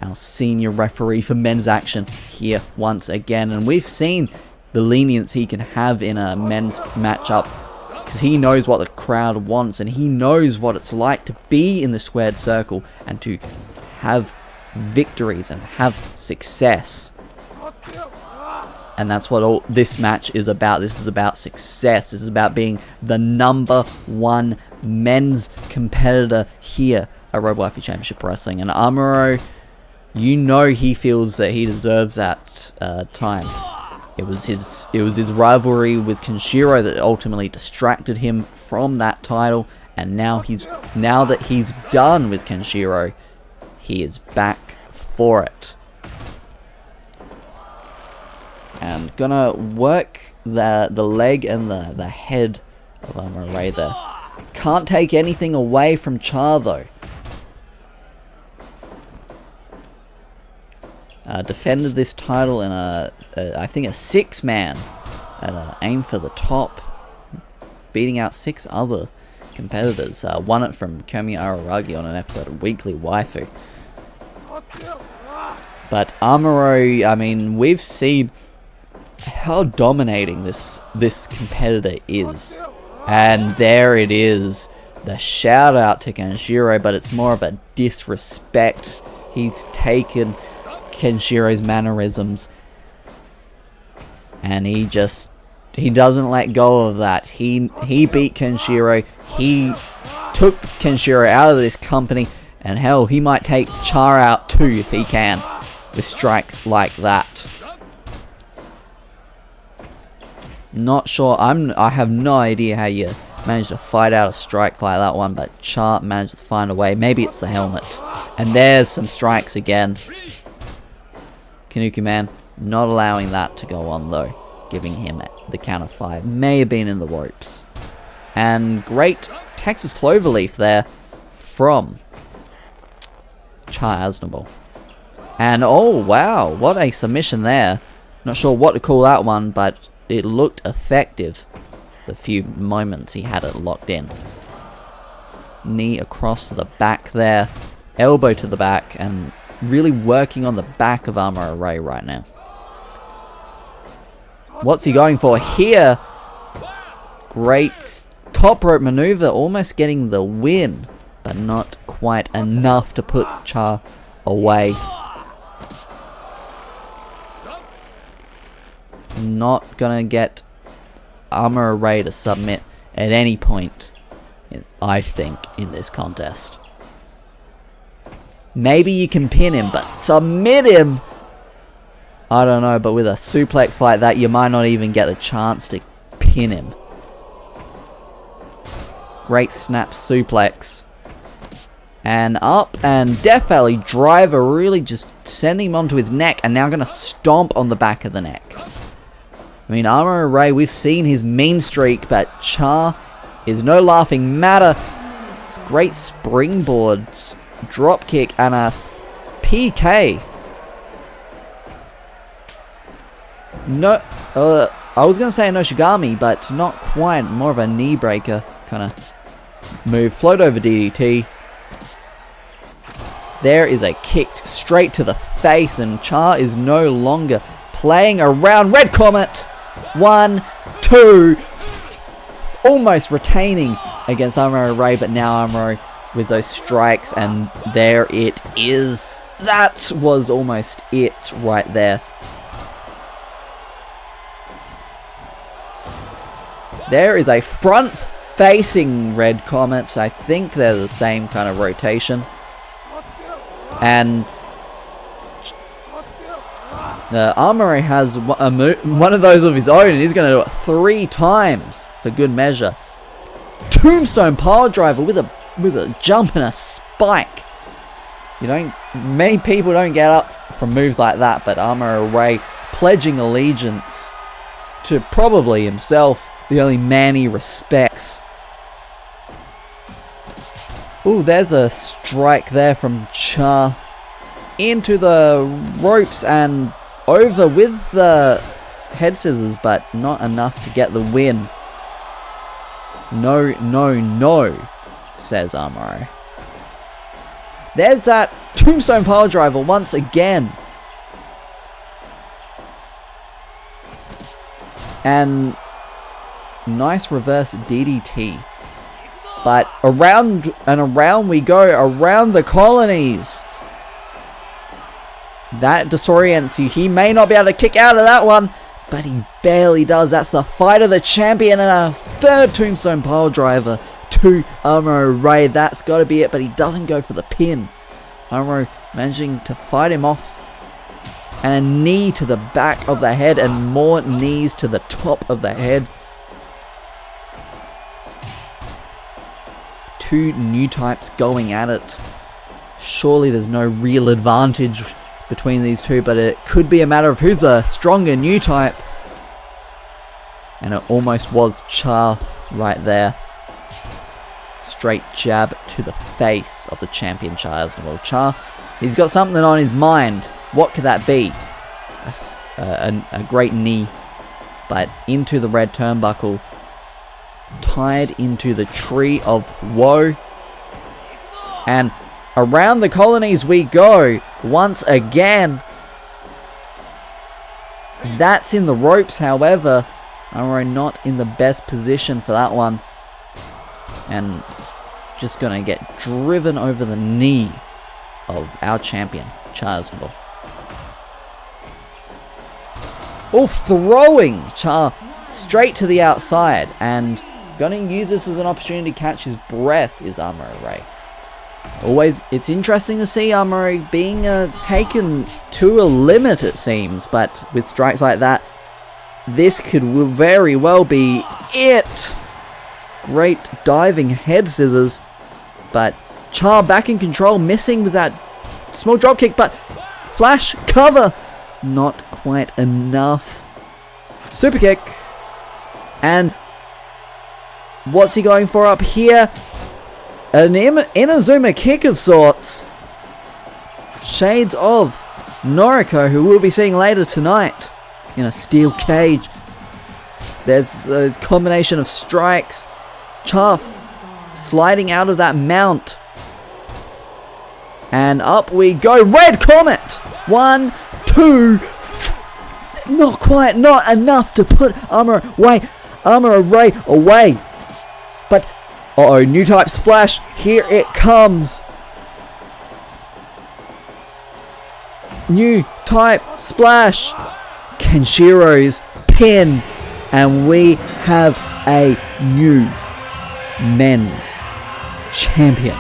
our senior referee for men's action, here once again, and we've seen the lenience he can have in a men's matchup, because he knows what the crowd wants, and he knows what it's like to be in the squared circle and to have victories and have success. And that's what all this match is about. This is about success. This is about being the #1 men's competitor here at Robowaifu Championship Wrestling. And Amuro, you know he feels that he deserves that time. It was his rivalry with Kenshiro that ultimately distracted him from that title, and now that he's done with Kenshiro, he is back for it. And gonna work the leg and the head of Amuro Ray there. Can't take anything away from Char though. Defended this title in I think a 6-man at Aim for the Top, beating out 6 other competitors. Won it from Koyomi Araragi on an episode of Weekly Waifu. But Amuro, I mean, we've seen how dominating this competitor is, and there it is, the shout out to Kenshiro, but it's more of a disrespect. He's taken Kenshiro's mannerisms, and he doesn't let go of that. He beat Kenshiro, he took Kenshiro out of this company, and hell, he might take Char out too if he can, with strikes like that. Not sure. I have no idea how you managed to fight out a strike like that one, but Char managed to find a way. Maybe it's the helmet. And there's some strikes again. Kanuki Man not allowing that to go on though, giving him the count of 5. May have been in the ropes. And great Texas Cloverleaf there from Char Aznable. And oh wow, what a submission there. Not sure what to call that one, but it looked effective the few moments he had it locked in. Knee across the back there, elbow to the back, and really working on the back of Amuro Ray right now. What's he going for here? Great top rope maneuver, almost getting the win, but not quite enough to put Char away. Not gonna get Amuro Ray to submit at any point, I think, in this contest. Maybe you can pin him, but submit him? I don't know, but with a suplex like that, you might not even get the chance to pin him. Great snap suplex. And up, and Death Valley driver really just sending him onto his neck, and now going to stomp on the back of the neck. I mean, Amuro Ray, we've seen his mean streak, but Char is no laughing matter. Great springboard, drop kick, and a PK. No, I was going to say a Noshigami, but not quite. More of a knee breaker kind of move. Float over DDT. There is a kick straight to the face, and Char is no longer playing around. Red Comet. 1, 2. Almost retaining against Amuro Ray, but now Amuro with those strikes, and there it is. That was almost it right there. There is a front-facing Red Comet. I think they're the same kind of rotation. And Amuro has one of those of his own, and he's going to do it 3 times for good measure. Tombstone pile driver with a jump and a spike. Many people don't get up from moves like that, but Amuro Ray pledging allegiance to probably himself, the only man he respects. Ooh, there's a strike there from Char into the ropes and over with the head scissors, but not enough to get the win. No, no, no, says Amuro. There's that tombstone pile driver once again. And nice reverse DDT. But around and around we go, around the colonies. That disorients you. He may not be able to kick out of that one, but he barely does. That's the fight of the champion, and a third tombstone pile driver to Amuro Ray. That's got to be it, but he doesn't go for the pin. Amuro managing to fight him off. And a knee to the back of the head, and more knees to the top of the head. 2 new types going at it. Surely there's no real advantage between these two, but it could be a matter of who's the stronger new type. And it almost was Char right there. Straight jab to the face of the champion Char Aznable. Char, he's got something on his mind. What could that be? A great knee, but into the red turnbuckle. Tied into the tree of woe. And around the colonies we go once again. That's in the ropes, however. Amuro not in the best position for that one. And just going to get driven over the knee of our champion, Char Aznable. Oh, throwing Char straight to the outside, and going to use this as an opportunity to catch his breath is Amuro Ray. Always, it's interesting to see Amuro being taken to a limit, it seems, but with strikes like that, this could very well be it. Great diving head scissors, but Char back in control, missing with that small drop kick, but flash cover, not quite enough. Super kick, and what's he going for up here? An Inazuma kick of sorts. Shades of Noriko, who we'll be seeing later tonight in a steel cage. There's a combination of strikes. Char sliding out of that mount. And up we go. Red Comet! 1, 2. Not quite, not enough to put Amuro away. But, uh-oh, new type splash. Here it comes. New type splash. Kenshiro's pin. And we have a new men's champion.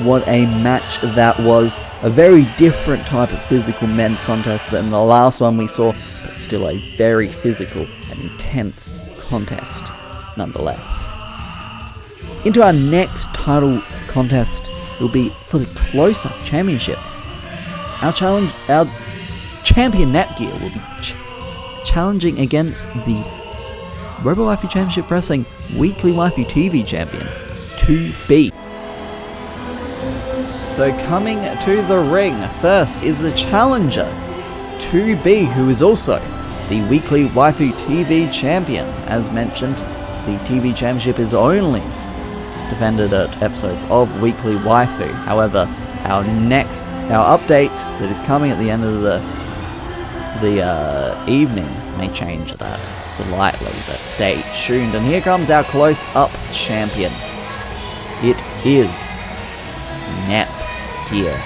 What a match that was. A very different type of physical men's contest than the last one we saw, but still a very physical and intense contest nonetheless. Into our next title contest will be for the close-up championship. Our champion Nepgear will be challenging against the Robowaifu Championship Wrestling Weekly Waifu TV champion, 2B. So coming to the ring, first is the challenger, 2B, who is also the Weekly Waifu TV champion. As mentioned, the TV championship is only defended at episodes of Weekly Waifu. However, our update that is coming at the end of the evening may change that slightly, but stay tuned. And here comes our close-up champion. It is Nepgear.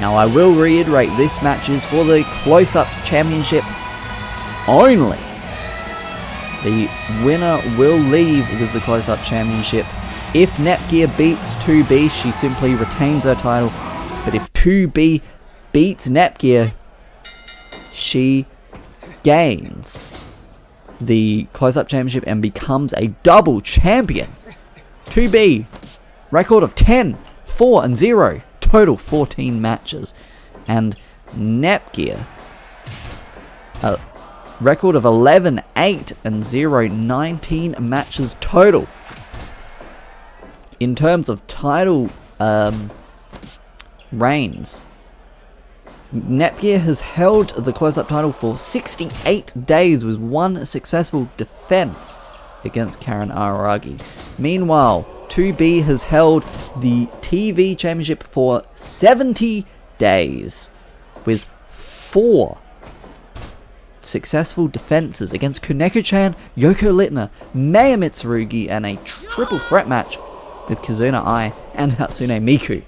Now I will reiterate, this match is for the close-up championship only. The winner will leave with the close-up championship. If Nepgear beats 2B, she simply retains her title. But if 2B beats Nepgear, she gains the close-up championship and becomes a double champion. 2B, record of 10, 4 and 0, total 14 matches. And Nepgear, a record of 11, 8 and 0, 19 matches total. In terms of title reigns, Nepgear has held the close-up title for 68 days with one successful defense against Karen Araragi. Meanwhile, 2B has held the TV championship for 70 days with 4 successful defenses against Kuneko-chan, Yoko Littner, Meiya Mitsurugi, and a triple threat match with Kizuna Ai and Hatsune Miku.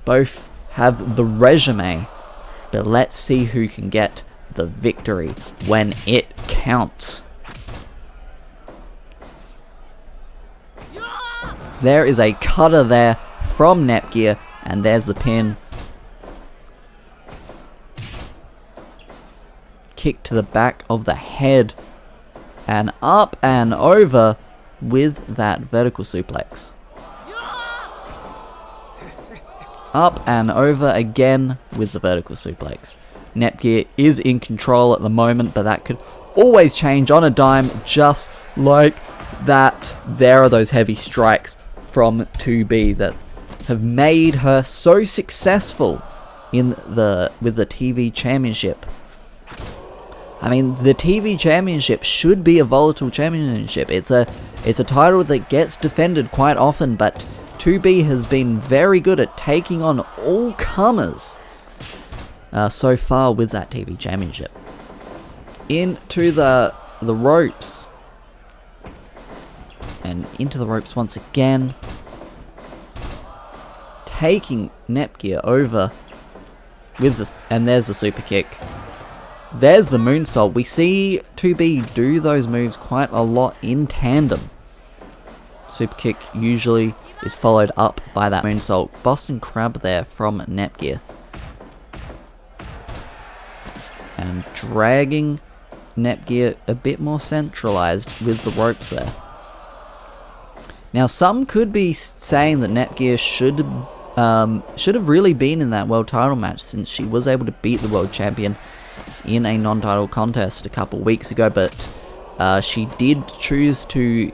Both have the resume, but let's see who can get the victory when it counts. There is a cutter there from Nepgear, and there's the pin. Kick to the back of the head, and up and over with that vertical suplex. Up and over again with the vertical suplex. Nepgear is in control at the moment, but that could always change on a dime, just like that. There are those heavy strikes from 2B that have made her so successful with the TV championship. I mean, the TV championship should be a volatile championship. It's a title that gets defended quite often, but 2B has been very good at taking on all comers so far with that TV championship. Into the ropes. And into the ropes once again. Taking Nepgear over with this, and there's the super kick. There's the moonsault. We see 2B do those moves quite a lot in tandem. Super kick usually is followed up by that moonsault. Boston Crab there from Nepgear. and dragging Nepgear a bit more centralized with the ropes there. Now, some could be saying that Nepgear should have really been in that world title match, since she was able to beat the world champion in a non-title contest a couple weeks ago, but she did choose to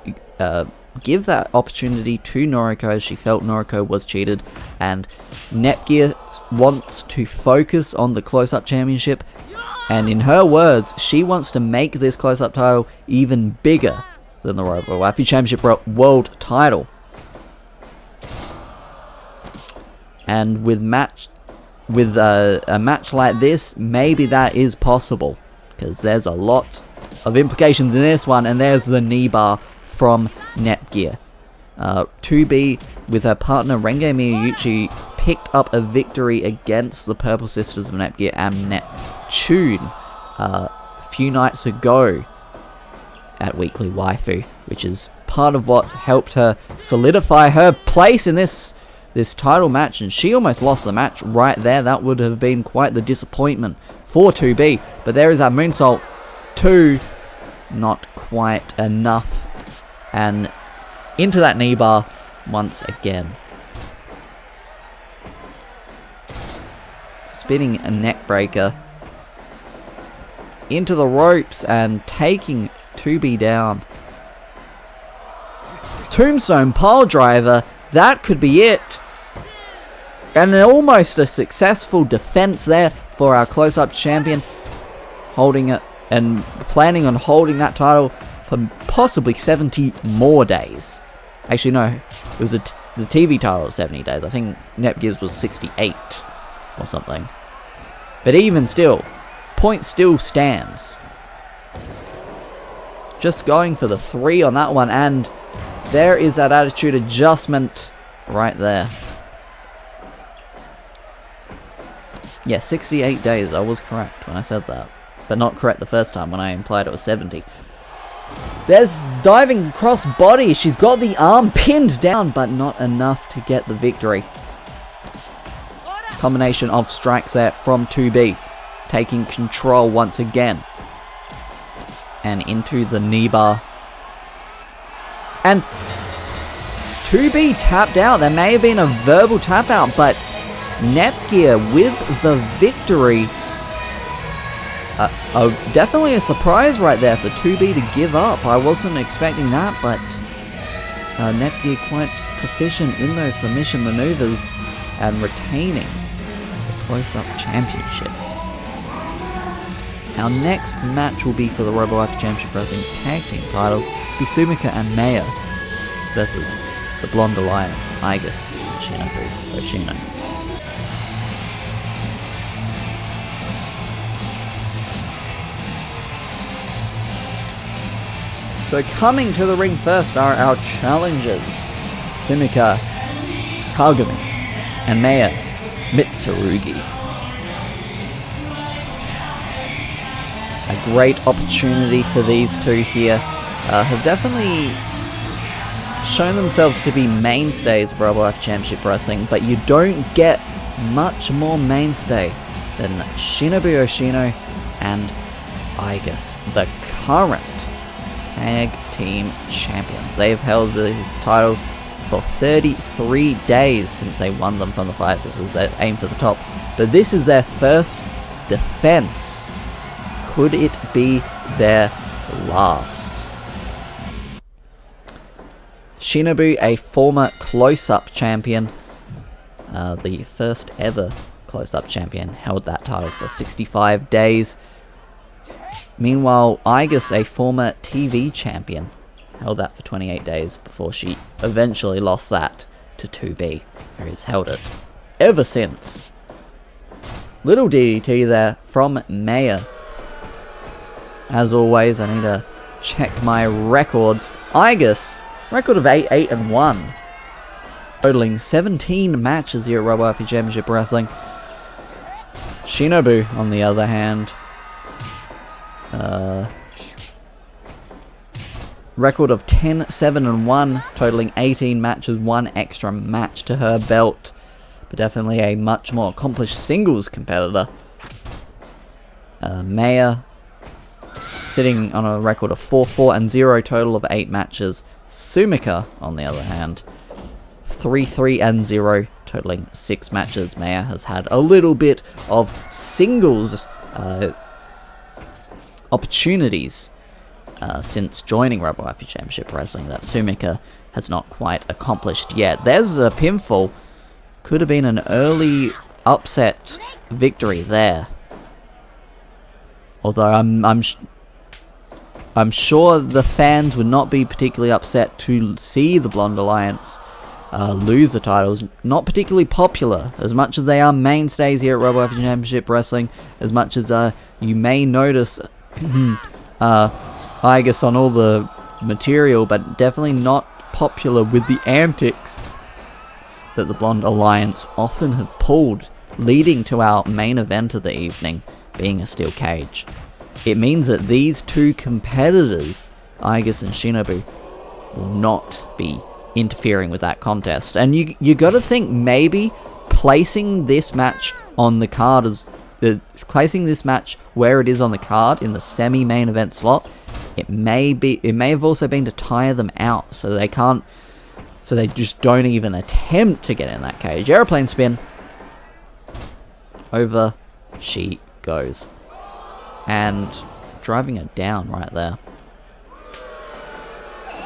give that opportunity to Noriko, as she felt Noriko was cheated, and Nepgear wants to focus on the close-up championship, and in her words, she wants to make this close-up title even bigger than the Robowaifu Championship World title. And with a match like this, maybe that is possible, because there's a lot of implications in this one. And there's the knee bar from Nepgear. 2B with her partner Renge Miyauchi picked up a victory against the Purple Sisters of Nepgear and Neptune a few nights ago at Weekly Waifu, which is part of what helped her solidify her place in this title match, and she almost lost the match right there. That would have been quite the disappointment for 2B, but there is our moonsault 2, not quite enough, and into that knee bar once again. Spinning a neck breaker into the ropes and taking 2B down. Tombstone pile driver, that could be it. And almost a successful defense there for our close-up champion, holding it and planning on holding that title for possibly 70 more days. Actually, no, it was the TV title was 70 days. I think Nepgear's was 68 or something. But even still, point still stands. Just going for the 3 on that one, and there is that attitude adjustment right there. Yeah, 68 days, I was correct when I said that. But not correct the first time when I implied it was 70. There's diving cross body. She's got the arm pinned down, but not enough to get the victory. Combination of strikes there from 2B. Taking control once again. And into the knee bar. And 2B tapped out. There may have been a verbal tap out, but Nepgear with the victory. Definitely a surprise right there for 2B to give up. I wasn't expecting that, but Nepgear quite proficient in those submission maneuvers and retaining the close-up championship. Our next match will be for the Robowaifu Championship Wrestling Tag Team titles. It'll be Sumika and Meiya versus the Blonde Alliance, Aigis and Shinobu, Oshino. So coming to the ring first are our challengers, Sumika, Koyomi, and Meiya Mitsurugi. A great opportunity for these two here. Have definitely shown themselves to be mainstays of Robowaifu Championship Wrestling, but you don't get much more mainstay than Shinobu Oshino and Aigis, the current Tag Team Champions. They've held these titles for 33 days since they won them from the Fire Sisters. They aim for the top, but this is their first defense. Could it be their last? Shinobu, a former close-up champion, the first ever close-up champion, held that title for 65 days. Meanwhile, Aigis, a former TV champion, held that for 28 days before she eventually lost that to 2B, who has held it ever since. Little DDT there from Meiya. As always, I need to check my records. Aigis, record of 8-1. Totaling 17 matches here at Robowaifu Championship Wrestling. Shinobu, on the other hand, record of 10-7-1, totaling 18 matches, 1 extra match to her belt. But definitely a much more accomplished singles competitor. Meiya sitting on a record of 4-4-0, total of 8 matches. Sumika, on the other hand, 3-3-0, totaling 6 matches. Meiya has had a little bit of singles opportunities since joining Robowaifu Championship Wrestling that Sumika has not quite accomplished yet. There's a pinfall. Could have been an early upset victory there. Although I'm sure the fans would not be particularly upset to see the Blonde Alliance lose the titles. Not particularly popular, as much as they are mainstays here at Robowaifu Championship Wrestling, as much as you may notice Aigis on all the material, but definitely not popular with the antics that the Blonde Alliance often have pulled, leading to our main event of the evening being a steel cage. It means that these two competitors, Aigis and Shinobu, will not be interfering with that contest. And you got to think maybe placing this match on the card as placing this match where it is on the card in the semi-main event slot. It may have also been to tire them out so they can't. So they just don't even attempt to get in that cage. Aeroplane spin. Over she goes. And driving her down right there.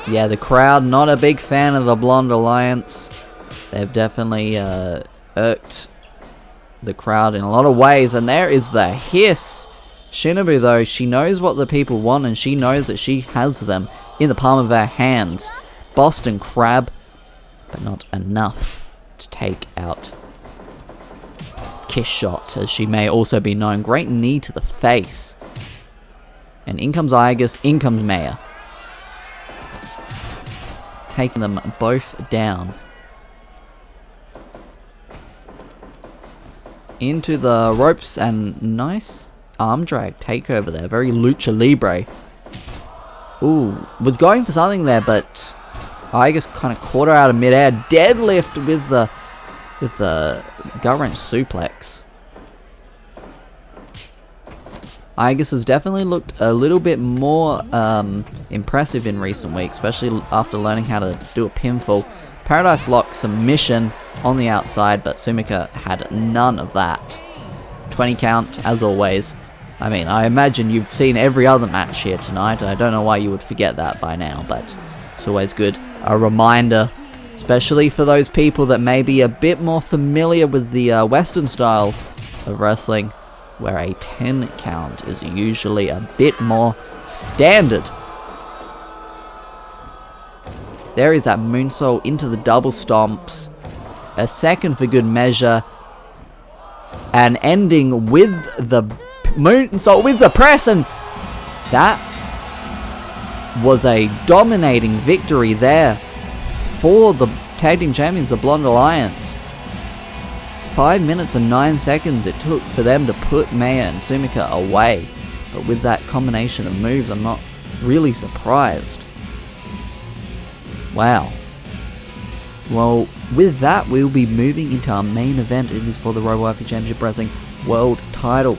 Yeah, the crowd not a big fan of the Blonde Alliance. They've definitely irked the crowd in a lot of ways. And there is the hiss. Shinobu, though, she knows what the people want, and she knows that she has them in the palm of her hands. Boston Crab, but not enough to take out Kiss Shot, as she may also be known. Great knee to the face. And in comes Aigis, in comes Meiya. Taking them both down. Into the ropes, and nice arm drag takeover there. Very lucha libre. Ooh, was going for something there, but Aigis kind of caught her out of midair. Deadlift with the gut wrench suplex. Aigis has definitely looked a little bit more impressive in recent weeks, especially after learning how to do a pinfall. Paradise Lock submission on the outside, but Sumika had none of that. 20 count, as always. I mean, I imagine you've seen every other match here tonight. I don't know why you would forget that by now, but it's always good. A reminder, especially for those people that may be a bit more familiar with the Western style of wrestling, where a 10 count is usually a bit more standard. There is that moonsault into the double stomps. A second for good measure. And ending with the moonsault with the press, and that was a dominating victory there for the Tag Team Champions, the Blonde Alliance. 5 minutes and 9 seconds it took for them to put Meiya and Sumika away. But with that combination of moves, I'm not really surprised. Wow. Well, with that, we'll be moving into our main event. It is for the Robowaifu Championship Wrestling World Title.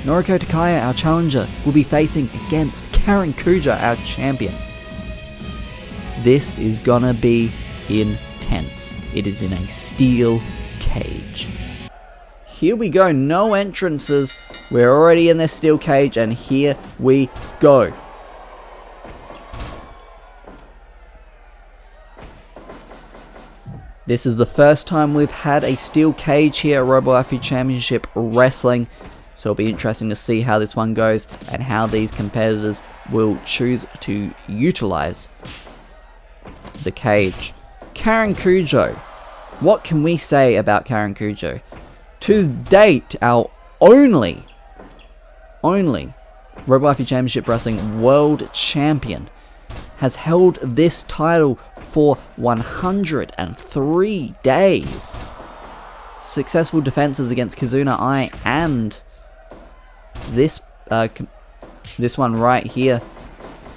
Noriko Takaya, our challenger, will be facing against Karen Kuja, our champion. This is gonna be intense. It is in a steel cage. Here we go, no entrances. We're already in this steel cage, and here we go. This is the first time we've had a steel cage here at Robowaifu Championship Wrestling, so it'll be interesting to see how this one goes and how these competitors will choose to utilize the cage. Karen Kujo. What can we say about Karen Kujo? To date, our only Robowaifu Championship Wrestling World Champion has held this title for 103 days. Successful defenses against Kizuna Ai and this one right here,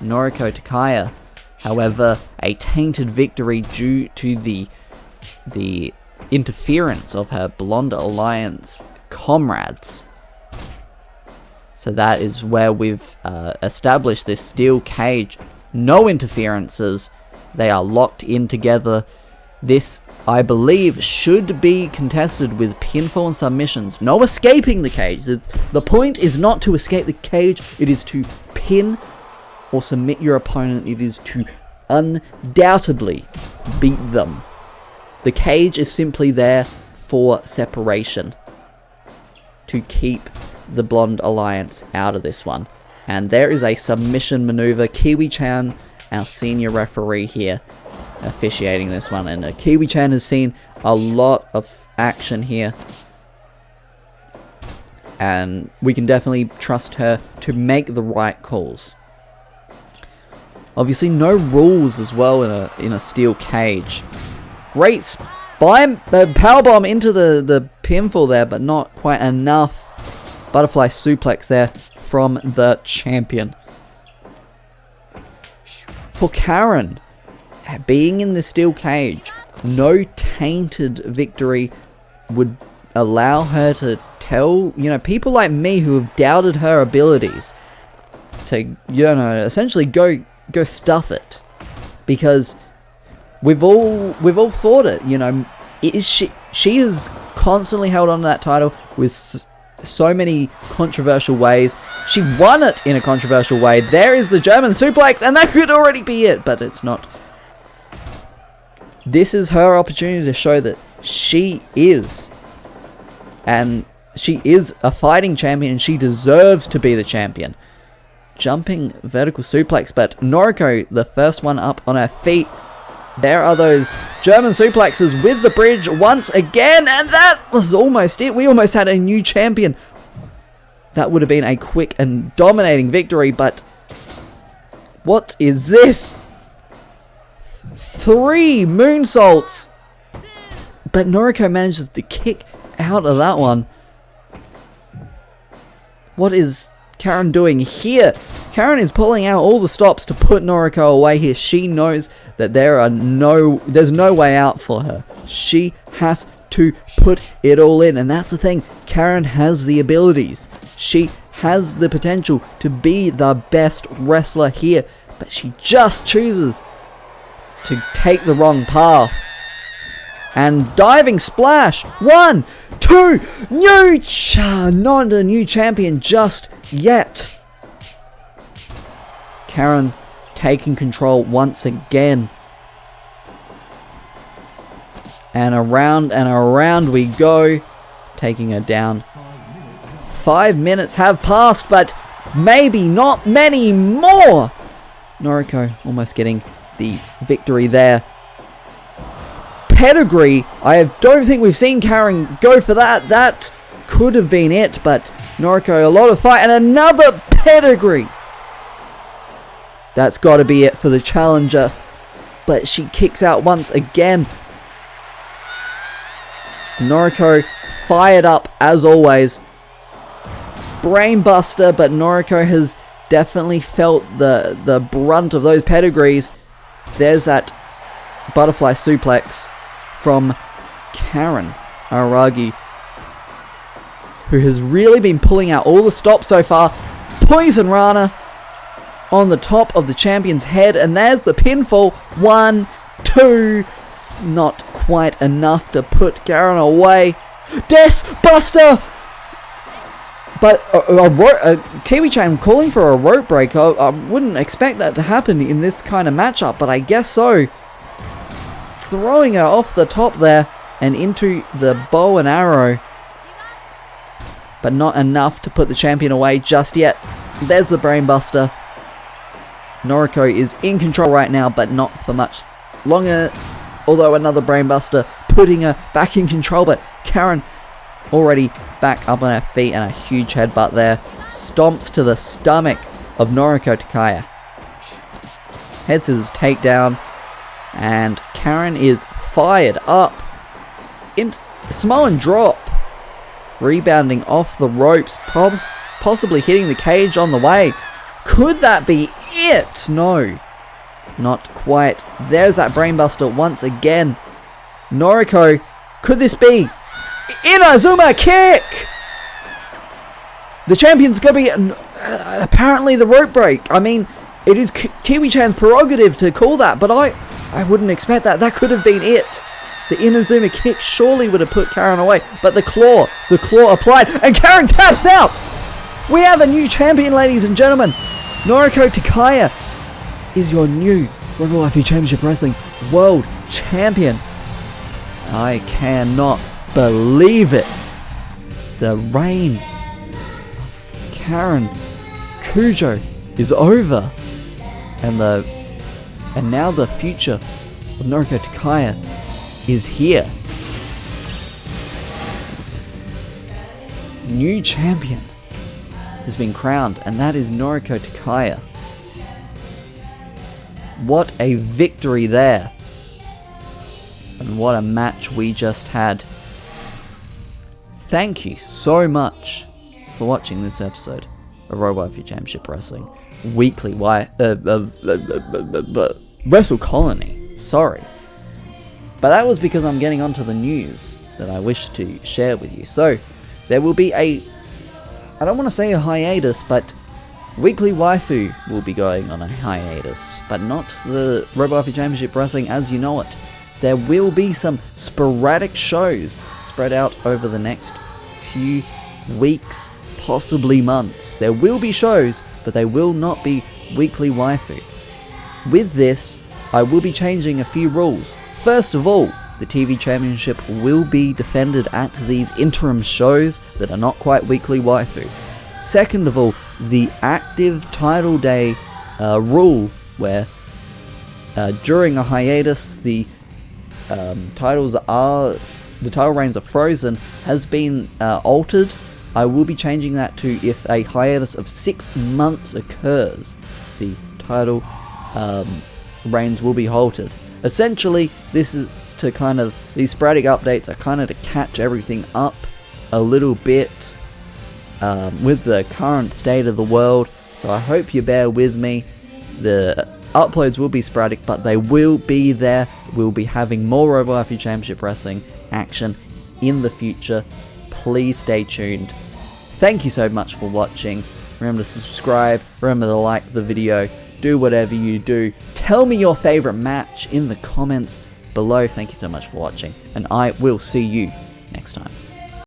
Noriko Takaya. However, a tainted victory due to the interference of her Blonde Alliance comrades. So that is where we've established this steel cage. No interferences. They are locked in together. This, I believe, should be contested with pinfall and submissions. No escaping the cage. The point is not to escape the cage. It is to pin or submit your opponent. It is to undoubtedly beat them. The cage is simply there for separation, to keep the Blonde Alliance out of this one. And there is a submission maneuver. Kiwi-chan, our senior referee here, officiating this one. And Kiwi-chan has seen a lot of action here, and we can definitely trust her to make the right calls. Obviously, no rules as well in a steel cage. Great powerbomb into the pinfall there, but not quite enough. Butterfly suplex there from the champion. For Karen, being in the steel cage, no tainted victory would allow her to tell, people like me who have doubted her abilities to, essentially go stuff it. Because we've all thought it, she has constantly held on to that title with so many controversial ways. She won it in a controversial way. There is the German suplex, and that could already be it, but it's not. This is her opportunity to show that she is. And she is a fighting champion, and she deserves to be the champion. Jumping vertical suplex, but Noriko, the first one up on her feet. There are those German suplexes with the bridge once again, and that was almost it. We almost had a new champion. That would have been a quick and dominating victory, but what is this? 3 moonsaults, but Noriko manages to kick out of that one. What is Karen doing here? Karen is pulling out all the stops to put Noriko away here. She knows that there's no way out for her. She has to put it all in, and that's the thing. Karen has the abilities. She has the potential to be the best wrestler here, but she just chooses to take the wrong path. And diving splash. 1, 2, not a new champion just yet. Karen taking control once again. And around we go, taking her down. 5 minutes have passed, but maybe not many more. Noriko almost getting the victory there. Pedigree. I don't think we've seen Karen go for that. That could have been it, but Noriko, a lot of fight, and another pedigree. That's got to be it for the challenger, but she kicks out once again. Noriko fired up as always. Brainbuster, but Noriko has definitely felt the brunt of those pedigrees. There's that butterfly suplex from Karen Araragi, who has really been pulling out all the stops so far. Poison Rana on the top of the champion's head, and there's the pinfall. 1, 2, not quite enough to put Karen away. Death Buster! But Kiwi-chan calling for a rope break. I wouldn't expect that to happen in this kind of matchup, but I guess so. Throwing her off the top there and into the bow and arrow. But not enough to put the champion away just yet. There's the brainbuster. Noriko is in control right now, but not for much longer. Although another brainbuster putting her back in control, but Karen already back up on her feet, and a huge headbutt there. Stomps to the stomach of Noriko Takaya. Head scissors takedown, and Karen is fired up. Samoan drop. Rebounding off the ropes, possibly hitting the cage on the way. Could that be it? No, not quite. There's that brainbuster once again. Noriko, could this be Inazuma kick? The champion's going to be apparently the rope break. I mean, it is Kiwi-chan's prerogative to call that, but I wouldn't expect that. That could have been it. The Inazuma kick surely would have put Karen away, but the claw applied, and Karen taps out! We have a new champion, ladies and gentlemen! Noriko Takaya is your new Robowaifu Championship Wrestling World Champion. I cannot believe it. The reign of Karen Kujo is over. And now the future of Noriko Takaya is here. New champion has been crowned, and that is Noriko Takaya. What a victory there. And what a match we just had. Thank you so much for watching this episode of Robowaifu Championship Wrestling Weekly Wrestle Colony. Sorry. But that was because I'm getting onto the news that I wish to share with you. So, there will be I don't want to say a hiatus, but Weekly Waifu will be going on a hiatus, but not the Robowaifu Championship Wrestling as you know it. There will be some sporadic shows spread out over the next few weeks, possibly months. There will be shows, but they will not be Weekly Waifu. With this, I will be changing a few rules. First of all, the TV Championship will be defended at these interim shows that are not quite Weekly Waifu. Second of all, the active title day rule, where during a hiatus the title reigns are frozen, has been altered. I will be changing that to if a hiatus of 6 months occurs, the title reigns will be halted. Essentially, this is to kind of, these sporadic updates are kind of to catch everything up a little bit with the current state of the world, so I hope you bear with me. The uploads will be sporadic, but they will be there. We'll be having more Robowaifu Championship Wrestling action in the future. Please stay tuned. Thank you so much for watching. Remember to subscribe, remember to like the video, do whatever you do. Tell me your favourite match in the comments below. Thank you so much for watching, and I will see you next time.